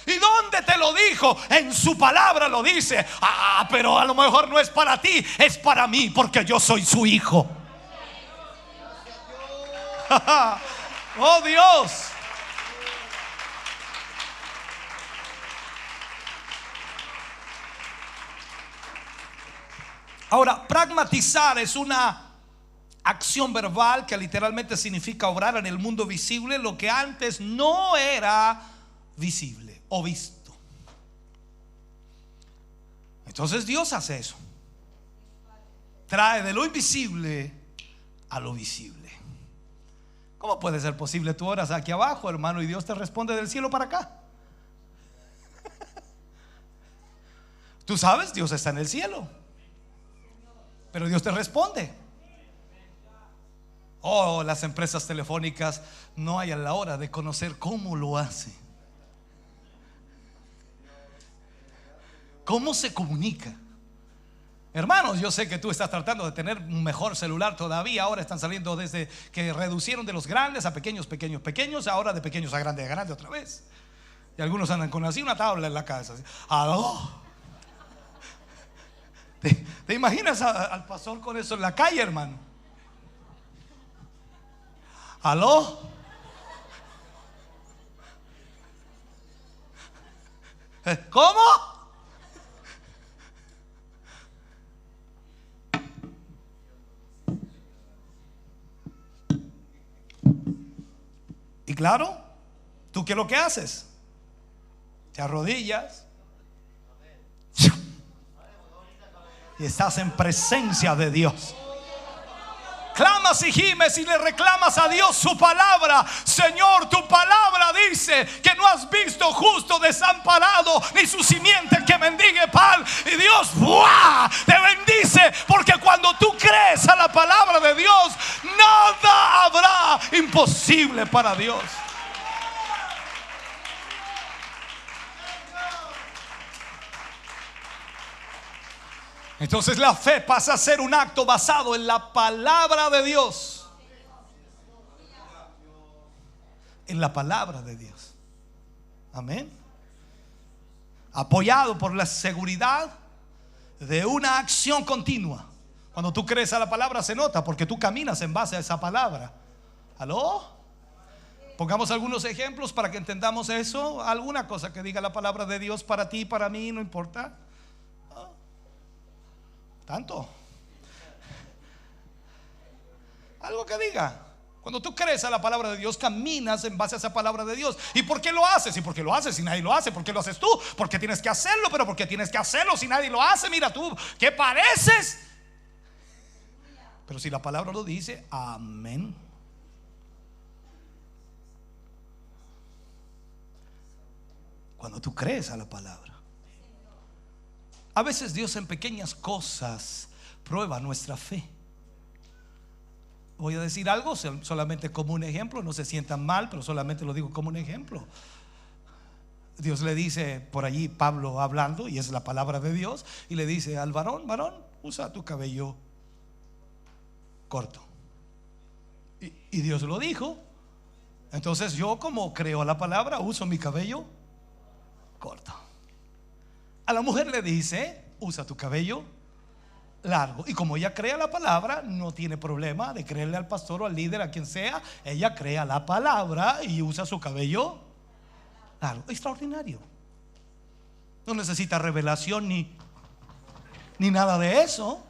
¿Y dónde te lo dijo? En su palabra lo dice. Pero a lo mejor no es para ti, es para mí, porque yo soy su hijo. Oh Dios. Ahora, pragmatizar es una acción verbal que literalmente significa obrar en el mundo visible lo que antes no era visible o visto. Entonces Dios hace eso. Trae de lo invisible a lo visible. ¿Cómo puede ser posible? Tú oras aquí abajo, hermano, y Dios te responde del cielo para acá. Tú sabes, Dios está en el cielo, pero Dios te responde. Oh, las empresas telefónicas no hay a la hora de conocer cómo lo hace, cómo se comunica. Hermanos, yo sé que tú estás tratando de tener un mejor celular todavía. Ahora están saliendo desde que reducieron de los grandes a pequeños, pequeños, pequeños. Ahora de pequeños a grandes otra vez. Y algunos andan con así una tabla en la cabeza. ¿Aló? ¿Te imaginas al pastor con eso en la calle, hermano? ¿Aló? ¿Cómo? Y claro, ¿tú qué es lo que haces? Te arrodillas y estás en presencia de Dios. Clamas y gimes y le reclamas a Dios su palabra. Señor, tu palabra dice que no has visto justo desamparado, ni su simiente que mendigue pan. Y Dios ¡buah!, te bendice, porque cuando tú crees a la palabra de Dios, nada habrá imposible para Dios. Entonces la fe pasa a ser un acto basado en la palabra de Dios. En la palabra de Dios. Amén. Apoyado por la seguridad de una acción continua. Cuando tú crees a la palabra se nota, porque tú caminas en base a esa palabra. ¿Aló? Pongamos algunos ejemplos para que entendamos eso. Alguna cosa que diga la palabra de Dios para ti, para mí, no importa. Tanto. Algo que diga. Cuando tú crees a la palabra de Dios, caminas en base a esa palabra de Dios. ¿Y por qué lo haces? ¿Y por qué lo haces si nadie lo hace? ¿Por qué lo haces tú? Porque tienes que hacerlo. Pero ¿por qué tienes que hacerlo si nadie lo hace? Mira tú, ¿qué pareces? Pero si la palabra lo dice, amén. Cuando tú crees a la palabra. A veces Dios en pequeñas cosas prueba nuestra fe. Voy a decir algo solamente como un ejemplo. No se sientan mal, pero solamente lo digo como un ejemplo. Dios le dice por allí, Pablo hablando, y es la palabra de Dios, y le dice al varón: usa tu cabello corto. Y Dios lo dijo. Entonces yo, como creo la palabra, uso mi cabello corto. A la mujer le dice: usa tu cabello largo. Y como ella crea la palabra, no tiene problema de creerle al pastor o al líder, a quien sea. Ella crea la palabra y usa su cabello largo. Extraordinario. No necesita revelación ni nada de eso.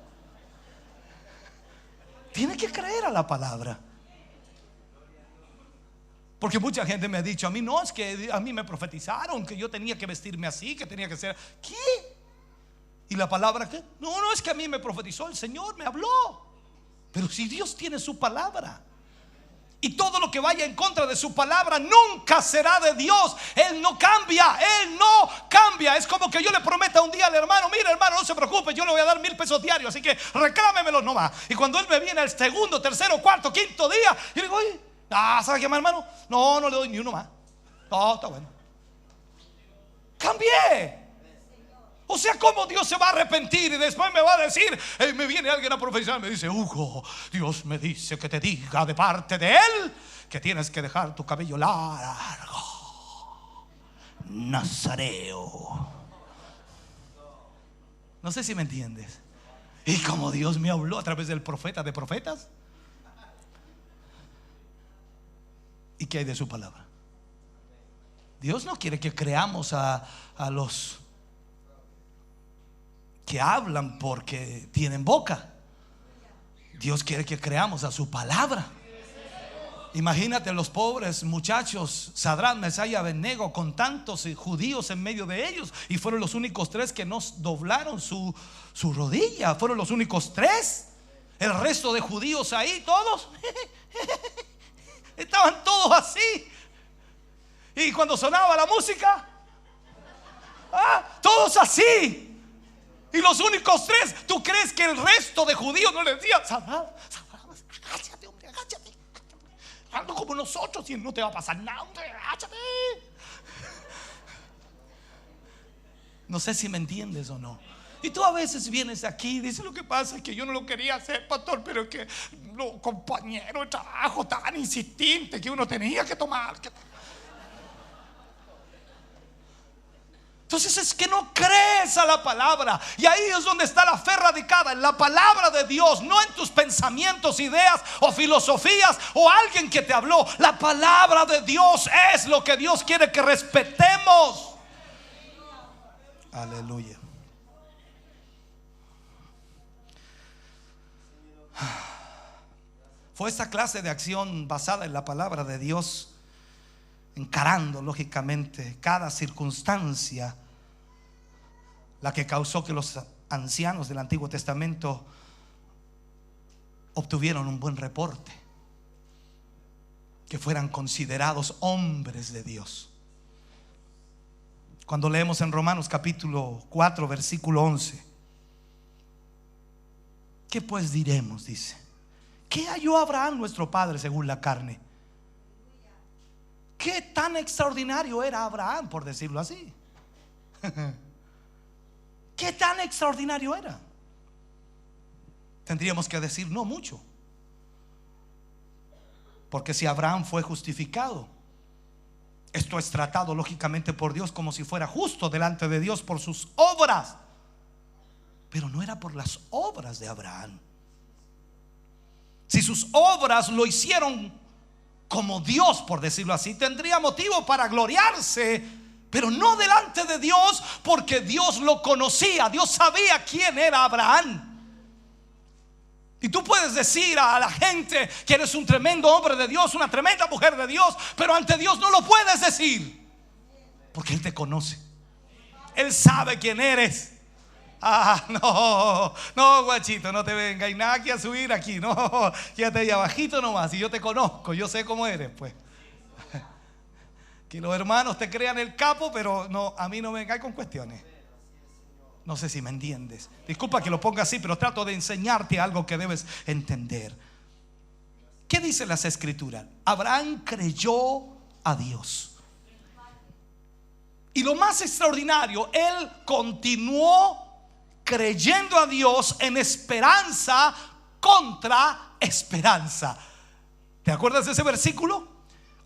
Tiene que creer a la palabra. Porque mucha gente me ha dicho a mí: no, es que a mí me profetizaron que yo tenía que vestirme así, que tenía que ser. ¿Qué? ¿Y la palabra qué? No, es que a mí me profetizó el Señor, me habló. Pero si Dios tiene su palabra, Y todo lo que vaya en contra de su palabra nunca será de Dios. Él no cambia, Él no cambia. Es como que yo le prometa un día al hermano: mire, hermano, no se preocupe, yo le voy a dar 1,000 pesos diarios, así que reclámemelos nomás. Y cuando él me viene el segundo, tercero, cuarto, quinto día, yo le digo: oye, ¿sabe qué más, hermano? No le doy ni uno más. No, está bueno. Cambié. O sea, ¿cómo Dios se va a arrepentir y después me va a decir, me viene alguien a profetizar, me dice: Hugo, Dios me dice que te diga de parte de Él que tienes que dejar tu cabello largo, nazareo? No sé si me entiendes. Y como Dios me habló a través del profeta de profetas, ¿y qué hay de su palabra? Dios no quiere que creamos a los que hablan porque tienen boca. Dios quiere que creamos a su palabra. Imagínate los pobres muchachos, Sadrach, Mesach y Abednego, con tantos judíos en medio de ellos, y fueron los únicos 3 que no doblaron su rodilla. Fueron los únicos 3. El resto de judíos ahí, todos estaban todos así. Y cuando sonaba la música, todos así. Y los únicos 3, ¿tú crees que el resto de judíos no les decían: Sadrach, agáchate, hombre, agáchate, ando como nosotros y no te va a pasar nada, hombre, agáchate? No sé si me entiendes o no. Y tú a veces vienes aquí y dices: lo que pasa es que yo no lo quería hacer, pastor, pero es que los compañeros de trabajo tan insistentes que uno tenía que tomar. Entonces es que no crees a la palabra. Y ahí es donde está la fe radicada, en la palabra de Dios, no en tus pensamientos, ideas o filosofías o alguien que te habló. La palabra de Dios es lo que Dios quiere que respetemos. Aleluya. Fue esta clase de acción basada en la palabra de Dios, encarando lógicamente cada circunstancia, la que causó que los ancianos del Antiguo Testamento obtuvieron un buen reporte, que fueran considerados hombres de Dios. Cuando leemos en Romanos capítulo 4 versículo 11, ¿qué pues diremos? Dice: ¿qué halló Abraham nuestro padre según la carne? ¿Qué tan extraordinario era Abraham, por decirlo así? ¿Qué tan extraordinario era? Tendríamos que decir: no mucho. Porque si Abraham fue justificado, esto es tratado lógicamente por Dios como si fuera justo delante de Dios por sus obras. Pero no era por las obras de Abraham. Si sus obras lo hicieron como Dios, por decirlo así, tendría motivo para gloriarse, pero no delante de Dios, porque Dios lo conocía. Dios sabía quién era Abraham. Y tú puedes decir a la gente que eres un tremendo hombre de Dios, una tremenda mujer de Dios, pero ante Dios no lo puedes decir, porque Él te conoce. Él sabe quién eres. No, guachito, no te venga y nada que a subir aquí. No, quédate ahí abajito nomás. Y yo te conozco, yo sé cómo eres, pues. Que los hermanos te crean el capo, pero no, a mí no me vengáis con cuestiones. No sé si me entiendes. Disculpa que lo ponga así, pero trato de enseñarte algo que debes entender. ¿Qué dicen las escrituras? Abraham creyó a Dios. Y lo más extraordinario, él continuó creyendo a Dios en esperanza contra esperanza. ¿Te acuerdas de ese versículo?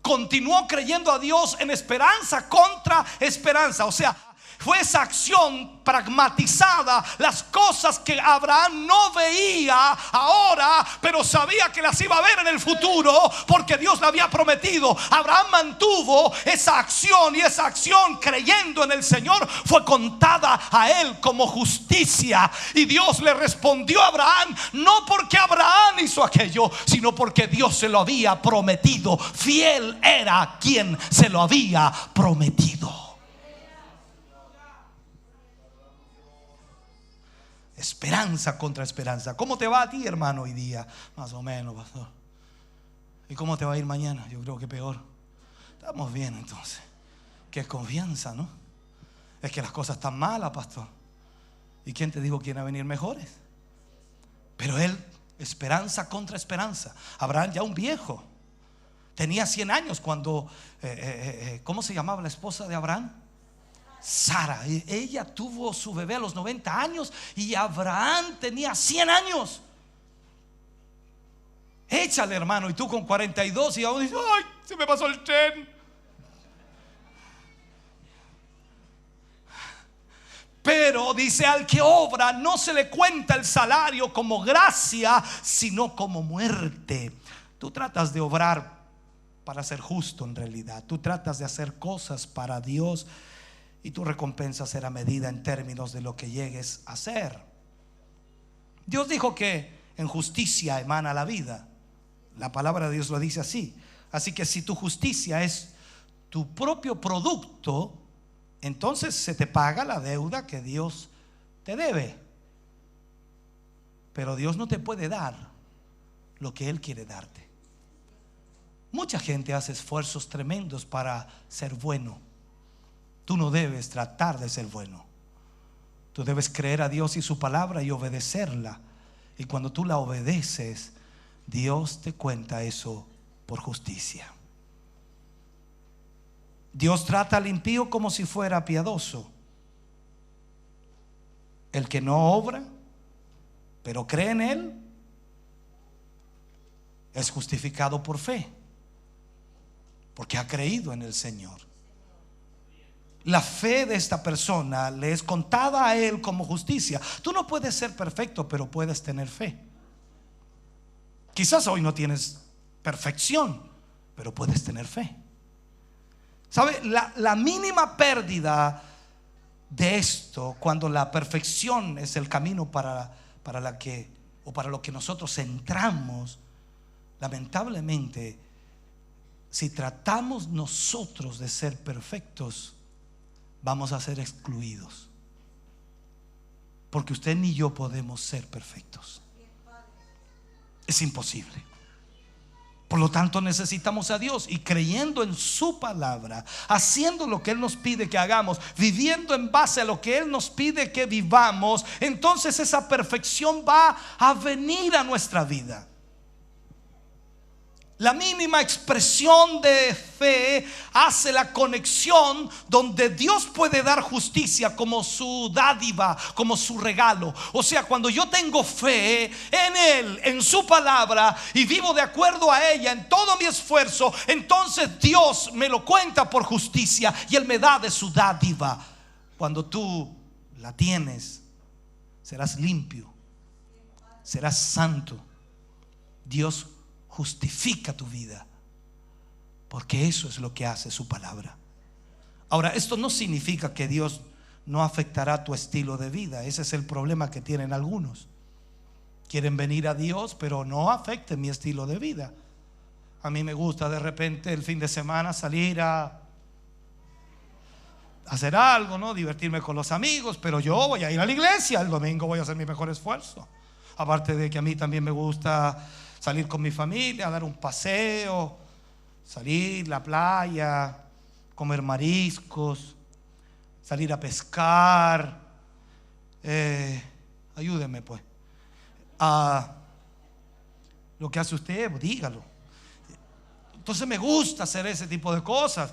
Continuó creyendo a Dios en esperanza contra esperanza. O sea, fue esa acción pragmatizada, las cosas que Abraham no veía ahora, pero sabía que las iba a ver en el futuro, porque Dios le había prometido. Abraham mantuvo esa acción, y esa acción, creyendo en el Señor, fue contada a él como justicia. Y Dios le respondió a Abraham, no porque Abraham hizo aquello, sino porque Dios se lo había prometido. Fiel era quien se lo había prometido. Esperanza contra esperanza. ¿Cómo te va a ti, hermano, hoy día? Más o menos, pastor. ¿Y cómo te va a ir mañana? Yo creo que peor. Estamos bien entonces. Qué confianza, ¿no? Es que las cosas están malas, pastor. ¿Y quién te dijo que iban a venir mejores? Pero él, esperanza contra esperanza. Abraham ya un viejo. Tenía 100 años cuando, ¿cómo se llamaba la esposa de Abraham? Sara. Ella tuvo su bebé a los 90 años y Abraham tenía 100 años. Échale, hermano, y tú con 42 y aún dices, ay, se me pasó el tren. Pero dice, al que obra no se le cuenta el salario como gracia, sino como muerte. Tú tratas de obrar para ser justo en realidad. Tú tratas de hacer cosas para Dios y tu recompensa será medida en términos de lo que llegues a hacer. Dios dijo que en justicia emana la vida. La palabra de Dios lo dice así. Así que si tu justicia es tu propio producto, entonces se te paga la deuda que Dios te debe. Pero Dios no te puede dar lo que Él quiere darte. Mucha gente hace esfuerzos tremendos para ser bueno. Tú no debes tratar de ser bueno. Tú debes creer a Dios y su palabra y obedecerla. Y cuando tú la obedeces, Dios te cuenta eso por justicia. Dios trata al impío como si fuera piadoso. El que no obra, pero cree en Él, es justificado por fe, porque ha creído en el Señor. La fe de esta persona le es contada a Él como justicia. Tú no puedes ser perfecto, pero puedes tener fe. Quizás hoy no tienes perfección, pero puedes tener fe. ¿Sabe? La mínima pérdida de esto, cuando la perfección es el camino para lo que nosotros entramos, lamentablemente, si tratamos nosotros de ser perfectos, vamos a ser excluidos. Porque usted ni yo podemos ser perfectos. Es imposible. Por lo tanto necesitamos a Dios, y creyendo en su palabra, haciendo lo que Él nos pide que hagamos, viviendo en base a lo que Él nos pide que vivamos, entonces esa perfección va a venir a nuestra vida. La mínima expresión de fe hace la conexión donde Dios puede dar justicia como su dádiva, como su regalo. O sea, cuando yo tengo fe en Él, en su palabra, y vivo de acuerdo a ella en todo mi esfuerzo, entonces Dios me lo cuenta por justicia y Él me da de su dádiva. Cuando tú la tienes, serás limpio, serás santo. Dios justifica tu vida, porque eso es lo que hace su palabra. Ahora, esto no significa que Dios no afectará tu estilo de vida. Ese es el problema que tienen algunos. Quieren venir a Dios, pero no afecte mi estilo de vida. A mí me gusta de repente el fin de semana salir a hacer algo, ¿no? Divertirme con los amigos, pero yo voy a ir a la iglesia. El domingo voy a hacer mi mejor esfuerzo. Aparte de que a mí también me gusta salir con mi familia, dar un paseo, salir a la playa, comer mariscos, salir a pescar. Ayúdenme pues. Lo que hace usted, dígalo. Entonces me gusta hacer ese tipo de cosas.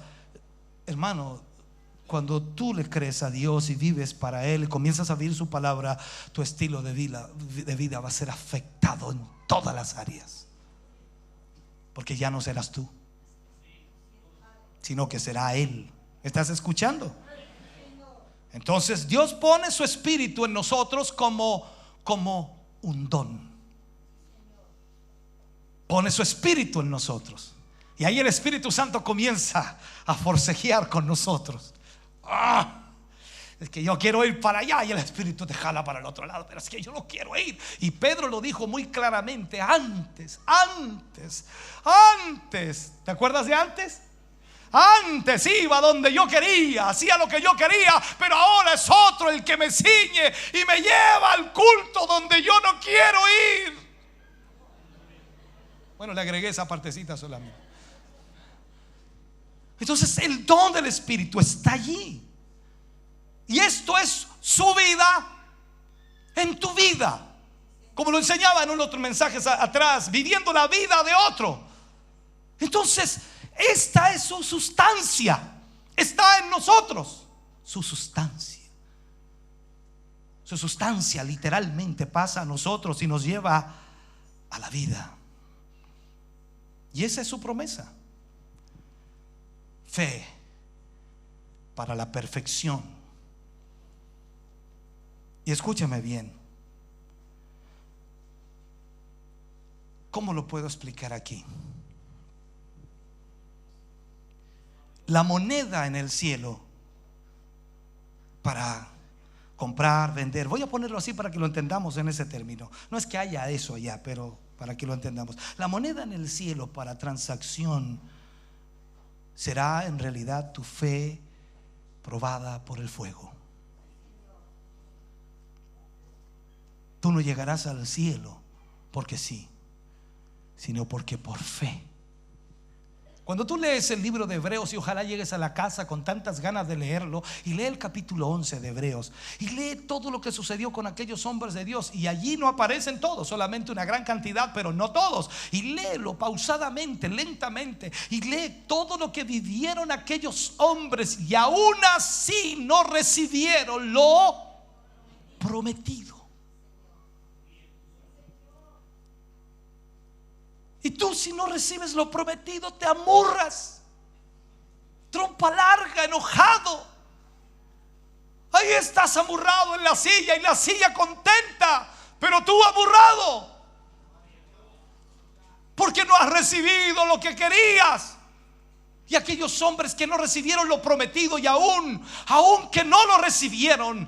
Hermano, cuando tú le crees a Dios y vives para Él y comienzas a vivir su palabra, tu estilo de vida va a ser afectado en todas las áreas. Porque ya no serás tú, sino que será Él. ¿Estás escuchando? Entonces Dios pone su espíritu en nosotros como un don. Pone su espíritu en nosotros. Y ahí el Espíritu Santo comienza a forcejear con nosotros. Es que yo quiero ir para allá, y el Espíritu te jala para el otro lado, pero es que yo no quiero ir. Y Pedro lo dijo muy claramente: antes. ¿Te acuerdas de antes? Antes iba donde yo quería, hacía lo que yo quería, pero ahora es otro el que me ciñe y me lleva al culto donde yo no quiero ir. Bueno, le agregué esa partecita solamente. Entonces el don del Espíritu está allí. Y esto es su vida en tu vida. Como lo enseñaba en un otro mensaje atrás, viviendo la vida de otro. Entonces, esta es su sustancia. Está en nosotros. Su sustancia. Su sustancia literalmente pasa a nosotros y nos lleva a la vida. Y esa es su promesa. Fe para la perfección. Y escúchame bien. ¿Cómo lo puedo explicar aquí? La moneda en el cielo para comprar, vender, voy a ponerlo así para que lo entendamos en ese término. No es que haya eso allá, pero para que lo entendamos. La moneda en el cielo para transacción será en realidad tu fe probada por el fuego. Tú no llegarás al cielo porque sí, sino porque por fe. Cuando tú lees el libro de Hebreos, y ojalá llegues a la casa con tantas ganas de leerlo, y lee el capítulo 11 de Hebreos, y lee todo lo que sucedió con aquellos hombres de Dios, y allí no aparecen todos, solamente una gran cantidad, pero no todos. Y léelo pausadamente, lentamente, y lee todo lo que vivieron aquellos hombres, y aún así no recibieron lo prometido. Y tú, si no recibes lo prometido, te amurras, trompa larga, enojado. Ahí estás amurrado en la silla, y la silla contenta, pero tú amurrado porque no has recibido lo que querías. Y aquellos hombres que no recibieron lo prometido, y aún que no lo recibieron,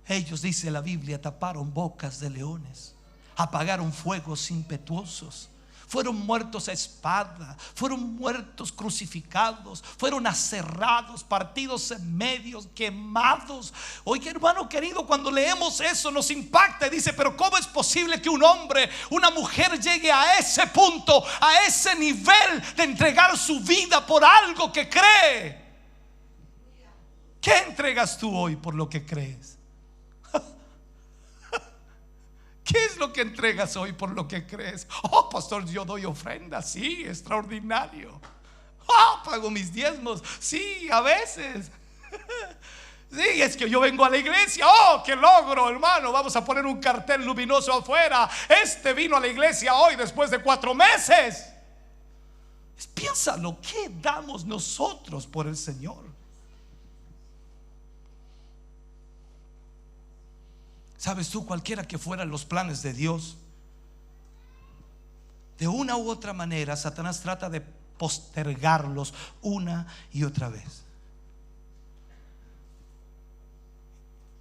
ellos, dice la Biblia, taparon bocas de leones, apagaron fuegos impetuosos. Fueron muertos a espada, fueron muertos crucificados, fueron aserrados, partidos en medio, quemados. Oye, hermano querido, cuando leemos eso nos impacta y dice: pero ¿cómo es posible que un hombre, una mujer llegue a ese punto, a ese nivel de entregar su vida por algo que cree? ¿Qué entregas tú hoy por lo que crees? ¿Qué es lo que entregas hoy por lo que crees? Oh, pastor, yo doy ofrenda. Sí, extraordinario. Oh, pago mis diezmos. Sí, a veces. Sí, es que yo vengo a la iglesia. Oh, qué logro, hermano. Vamos a poner un cartel luminoso afuera. Este vino a la iglesia hoy después de 4 meses. Piénsalo, ¿qué damos nosotros por el Señor? ¿Sabes tú? Cualquiera que fueran los planes de Dios, de una u otra manera Satanás trata de postergarlos una y otra vez.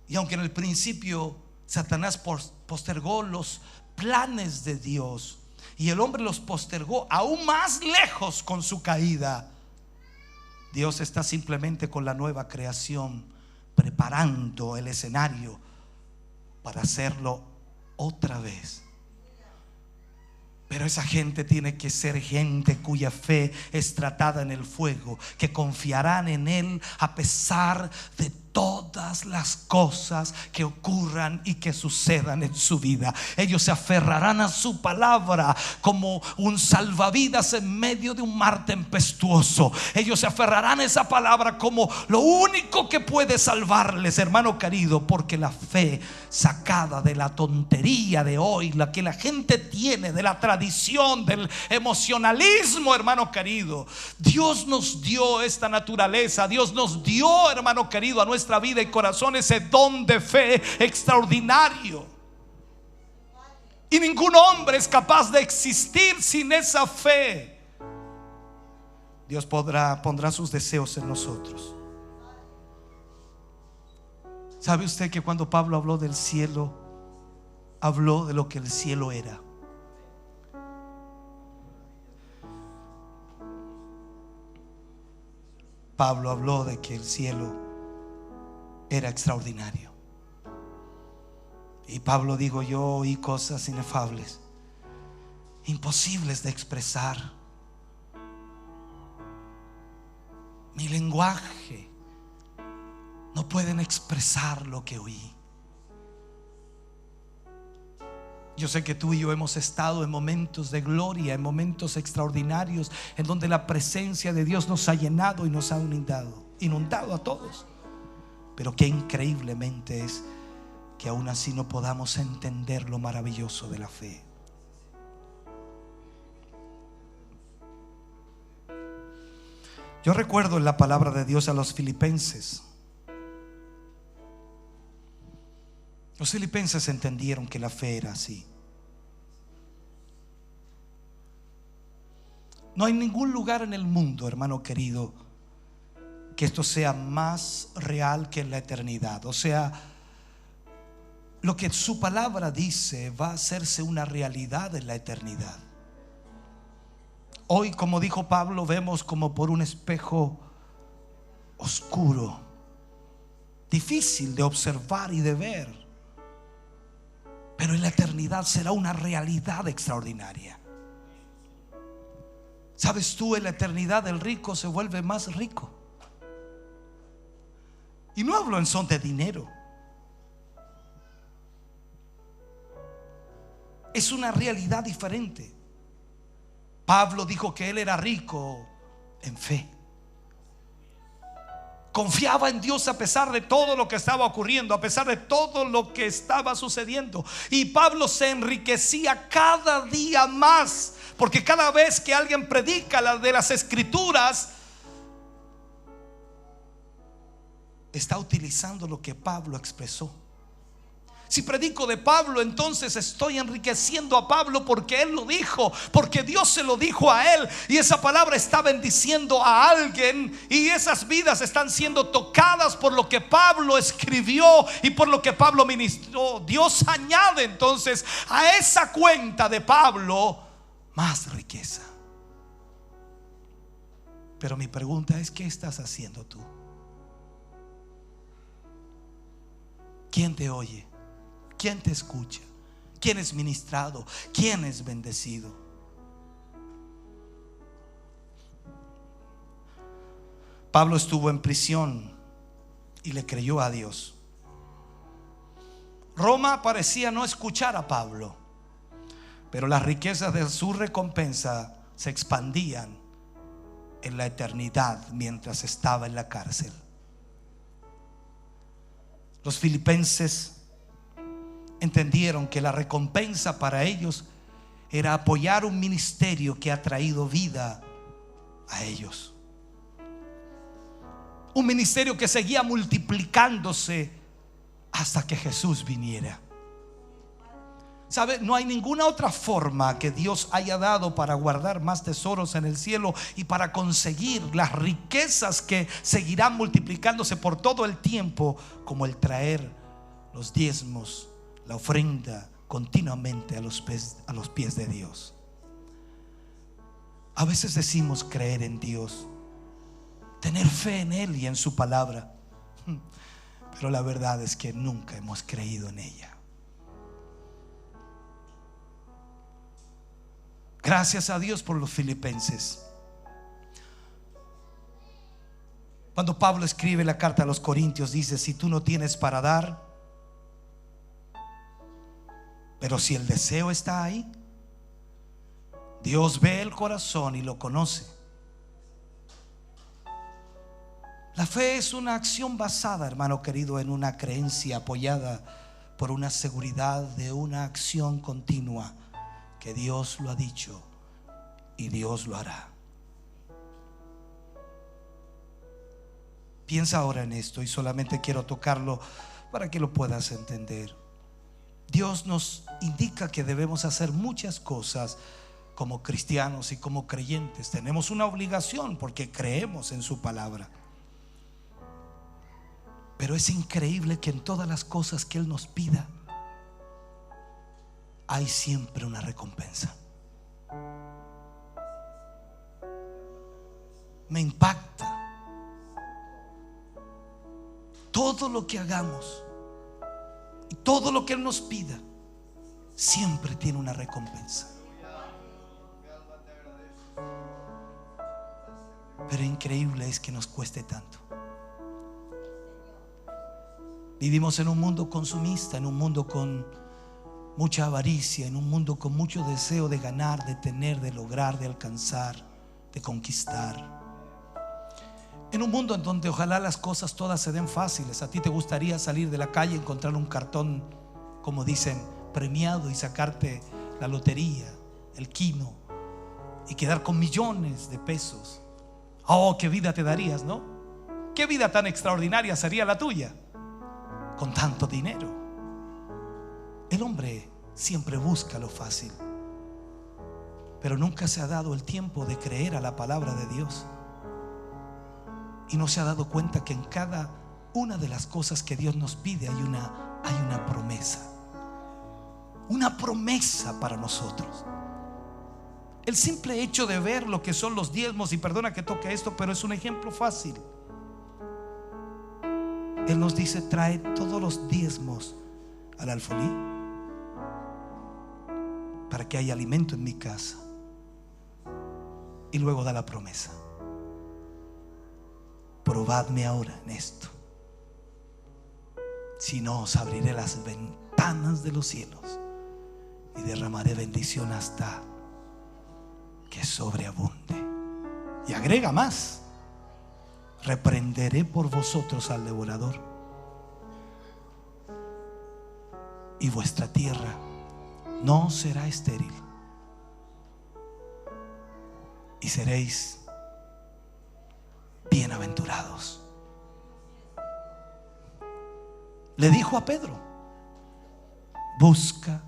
Y aunque en el principio Satanás postergó los planes de Dios, y el hombre los postergó aún más lejos con su caída, Dios está simplemente con la nueva creación preparando el escenario para hacerlo otra vez. Pero esa gente tiene que ser gente cuya fe es tratada en el fuego, que confiarán en Él a pesar de todas las cosas que ocurran y que sucedan en su vida. Ellos se aferrarán a su palabra como un salvavidas en medio de un mar tempestuoso. Ellos se aferrarán a esa palabra como lo único que puede salvarles, hermano querido, porque la fe sacada de la tontería de hoy, la que la gente tiene, de la tradición, del emocionalismo, hermano querido, Dios nos dio esta naturaleza. Dios nos dio, hermano querido, a nuestra vida y corazón ese don de fe extraordinario. Y ningún hombre es capaz de existir sin esa fe. Dios pondrá sus deseos en nosotros. ¿Sabe usted que cuando Pablo habló del cielo, habló de lo que el cielo era? Pablo habló de que el cielo era extraordinario. Y Pablo dijo: yo oí cosas inefables. imposibles de expresar. Mi lenguaje no pueden expresar lo que oí. Yo sé que tú y yo hemos estado en momentos de gloria, en momentos extraordinarios, en donde la presencia de Dios nos ha llenado y nos ha inundado a todos. Pero qué increíblemente es que aún así no podamos entender lo maravilloso de la fe. Yo recuerdo en la palabra de Dios a los filipenses. Los filipenses entendieron que la fe era así. No hay ningún lugar en el mundo, hermano querido, que esto sea más real que en la eternidad. O sea, lo que su palabra dice va a hacerse una realidad en la eternidad. Hoy, como dijo Pablo, vemos como por un espejo oscuro, difícil de observar y de ver. Pero en la eternidad será una realidad extraordinaria. ¿Sabes tú? En la eternidad el rico se vuelve más rico. Y no hablo en son de dinero. Es una realidad diferente. Pablo dijo que él era rico en fe. Confiaba en Dios a pesar de todo lo que estaba ocurriendo, a pesar de todo lo que estaba sucediendo. Y Pablo se enriquecía cada día más, porque cada vez que alguien predica la de las Escrituras, está utilizando lo que Pablo expresó. Si predico de Pablo, entonces estoy enriqueciendo a Pablo porque él lo dijo, porque Dios se lo dijo a él, y esa palabra está bendiciendo a alguien, y esas vidas están siendo tocadas por lo que Pablo escribió y por lo que Pablo ministró. Dios añade entonces a esa cuenta de Pablo más riqueza. Pero mi pregunta es: ¿qué estás haciendo tú? ¿Quién te oye? ¿Quién te escucha? ¿Quién es ministrado? ¿Quién es bendecido? Pablo estuvo en prisión y le creyó a Dios. Roma parecía no escuchar a Pablo, pero las riquezas de su recompensa se expandían en la eternidad mientras estaba en la cárcel. Los filipenses entendieron que la recompensa para ellos era apoyar un ministerio que ha traído vida a ellos. Un ministerio que seguía multiplicándose hasta que Jesús viniera. ¿Sabe? No hay ninguna otra forma que Dios haya dado para guardar más tesoros en el cielo y para conseguir las riquezas que seguirán multiplicándose por todo el tiempo, como el traer los diezmos, la ofrenda continuamente a los pies de Dios. A veces decimos creer en Dios, tener fe en Él y en su palabra, pero la verdad es que nunca hemos creído en ella. Gracias a Dios por los filipenses. Cuando Pablo escribe la carta a los Corintios, dice: si tú no tienes para dar, pero si el deseo está ahí, Dios ve el corazón y lo conoce. La fe es una acción basada, hermano querido, en una creencia apoyada por una seguridad de una acción continua, que Dios lo ha dicho y Dios lo hará. Piensa ahora en esto, y solamente quiero tocarlo para que lo puedas entender. Dios nos indica que debemos hacer muchas cosas como cristianos y como creyentes. Tenemos una obligación porque creemos en su palabra. Pero es increíble que en todas las cosas que Él nos pida hay siempre una recompensa. Me impacta. Todo lo que hagamos y todo lo que Él nos pida siempre tiene una recompensa. Pero increíble es que nos cueste tanto. Vivimos en un mundo consumista, en un mundo con mucha avaricia, en un mundo con mucho deseo de ganar, de tener, de lograr, de alcanzar, de conquistar. En un mundo en donde ojalá las cosas todas se den fáciles. A ti te gustaría salir de la calle, encontrar un cartón, como dicen, premiado, y sacarte la lotería, el quino, y quedar con millones de pesos. Oh, qué vida te darías, ¿no? Qué vida tan extraordinaria sería la tuya con tanto dinero. El hombre siempre busca lo fácil, pero nunca se ha dado el tiempo de creer a la palabra de Dios. Y no se ha dado cuenta que en cada una de las cosas que Dios nos pide hay una promesa. Una promesa para nosotros. El simple hecho de ver lo que son los diezmos, y perdona que toque esto, pero es un ejemplo fácil. Él nos dice: trae todos los diezmos al alfolí para que haya alimento en mi casa. Y luego da la promesa: probadme ahora en esto, si no, os abriré las ventanas de los cielos y derramaré bendición hasta que sobreabunde. Y agrega más: reprenderé por vosotros al devorador, y vuestra tierra no será estéril, y seréis bienaventurados. Le dijo a Pedro: busca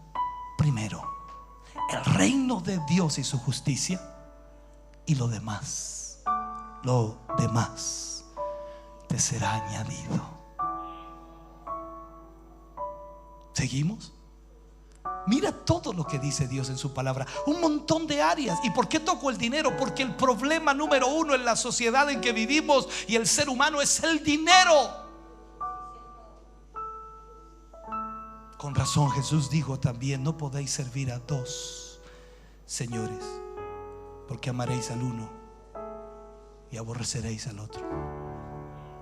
primero el reino de Dios y su justicia, y lo demás te será añadido. ¿Seguimos? Mira todo lo que dice Dios en su palabra, un montón de áreas. ¿Y por qué toco el dinero? Porque el problema número uno en la sociedad en que vivimos y el ser humano es el dinero. Con razón Jesús dijo también: no podéis servir a dos señores, porque amaréis al uno y aborreceréis al otro.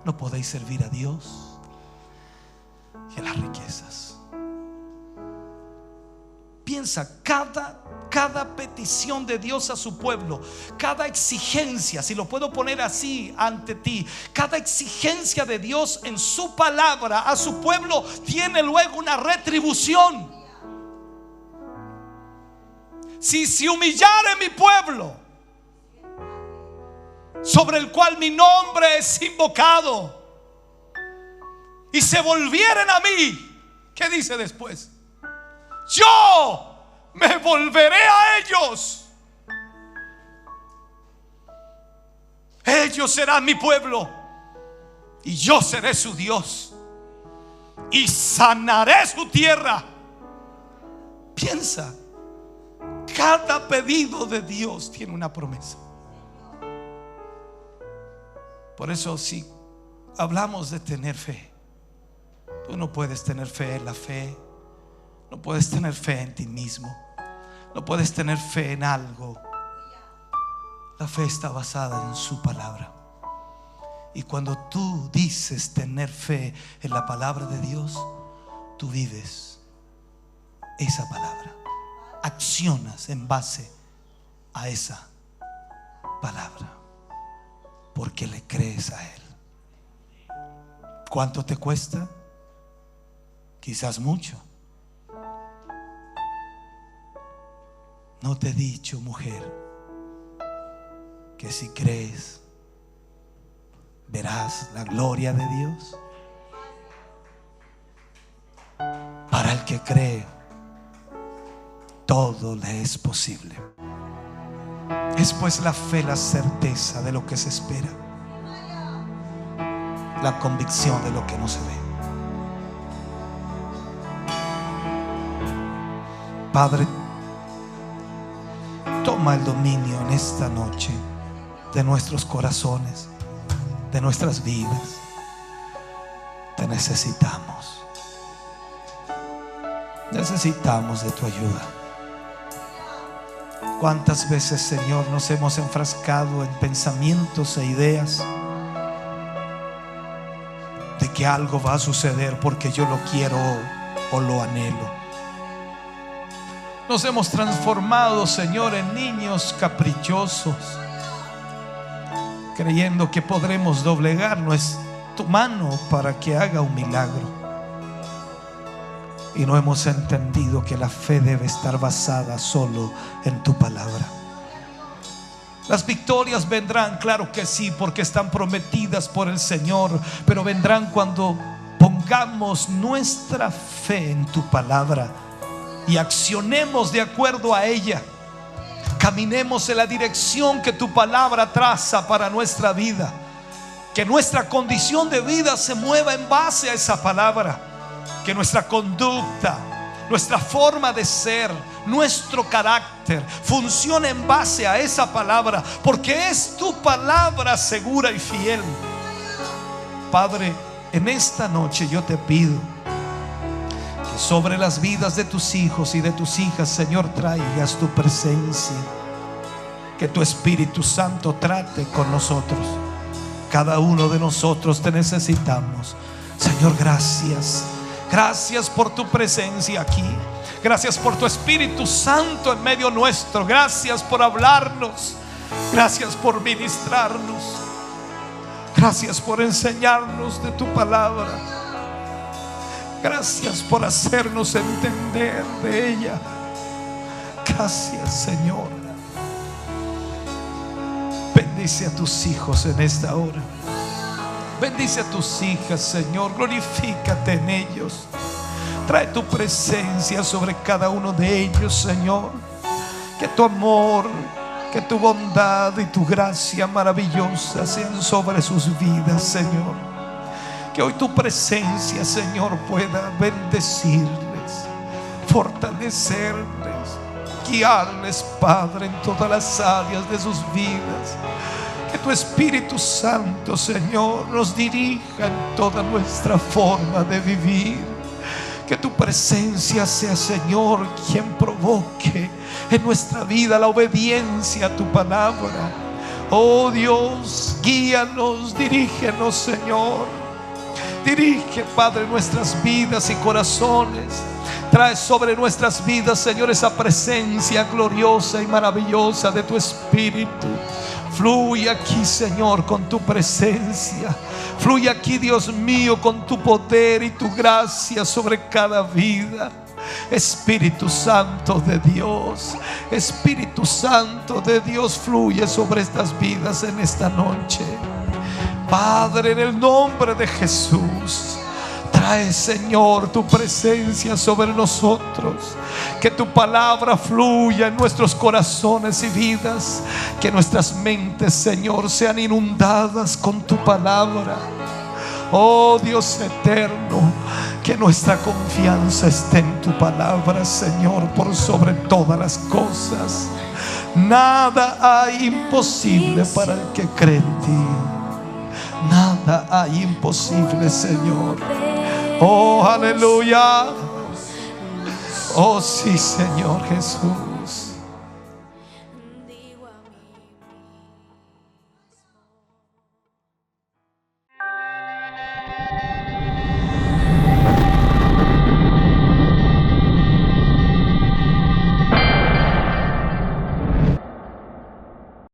No podéis servir a Dios y a las riquezas. Piensa, cada petición de Dios a su pueblo, cada exigencia, si lo puedo poner así ante ti, cada exigencia de Dios en su palabra a su pueblo tiene luego una retribución. Si humillare mi pueblo, sobre el cual mi nombre es invocado, y se volvieren a mí, ¿qué dice después? Yo me volveré a ellos. Ellos serán mi pueblo y yo seré su Dios, y sanaré su tierra. Piensa, cada pedido de Dios tiene una promesa. Por eso, si hablamos de tener fe, tú no puedes tener fe en la fe. No puedes tener fe en ti mismo. No puedes tener fe en algo. La fe está basada en su palabra. Y cuando tú dices tener fe en la palabra de Dios, tú vives esa palabra. Accionas en base a esa palabra, porque le crees a Él. ¿Cuánto te cuesta? Quizás mucho. ¿No te he dicho, mujer, que si crees verás la gloria de Dios? Para el que cree, todo le es posible. Es pues la fe la certeza de lo que se espera, la convicción de lo que no se ve. Padre, toma el dominio en esta noche de nuestros corazones, de nuestras vidas. Te necesitamos. Necesitamos de tu ayuda. ¿Cuántas veces, Señor, nos hemos enfrascado en pensamientos e ideas de que algo va a suceder porque yo lo quiero o lo anhelo? Nos hemos transformado, Señor, en niños caprichosos, creyendo que podremos doblegar tu mano para que haga un milagro. Y no hemos entendido que la fe debe estar basada solo en tu palabra. Las victorias vendrán, claro que sí, porque están prometidas por el Señor, pero vendrán cuando pongamos nuestra fe en tu palabra y accionemos de acuerdo a ella. Caminemos en la dirección que tu palabra traza para nuestra vida. Que nuestra condición de vida se mueva en base a esa palabra. Que nuestra conducta, nuestra forma de ser, nuestro carácter funcione en base a esa palabra, porque es tu palabra segura y fiel. Padre, en esta noche yo te pido que sobre las vidas de tus hijos y de tus hijas, Señor, traigas tu presencia. Que tu Espíritu Santo trate con nosotros. Cada uno de nosotros te necesitamos. Señor, gracias. Gracias por tu presencia aquí. Gracias por tu Espíritu Santo en medio nuestro. Gracias por hablarnos. Gracias por ministrarnos. Gracias por enseñarnos de tu palabra. Gracias por hacernos entender de ella. Gracias, Señor. Bendice a tus hijos en esta hora. Bendice a tus hijas, Señor. Glorifícate en ellos. Trae tu presencia sobre cada uno de ellos, Señor. Que tu amor, que tu bondad y tu gracia maravillosa sean sobre sus vidas, Señor. Que hoy tu presencia, Señor, pueda bendecirles, fortalecerles, guiarles, Padre, en todas las áreas de sus vidas. Que tu Espíritu Santo, Señor, nos dirija en toda nuestra forma de vivir. Que tu presencia sea, Señor, quien provoque en nuestra vida la obediencia a tu palabra. Oh Dios, guíanos, dirígenos, Señor. Dirige, Padre, nuestras vidas y corazones. Trae sobre nuestras vidas, Señor, esa presencia gloriosa y maravillosa de tu Espíritu. Fluye aquí, Señor, con tu presencia. Fluye aquí, Dios mío, con tu poder y tu gracia sobre cada vida. Espíritu Santo de Dios, Espíritu Santo de Dios, fluye sobre estas vidas en esta noche. Padre, en el nombre de Jesús, trae, Señor, tu presencia sobre nosotros. Que tu palabra fluya en nuestros corazones y vidas. Que nuestras mentes, Señor, sean inundadas con tu palabra. Oh Dios eterno, que nuestra confianza esté en tu palabra, Señor, por sobre todas las cosas. Nada hay imposible para el que cree en ti. Nada hay imposible, Señor. Oh, aleluya. Oh sí, Señor Jesús.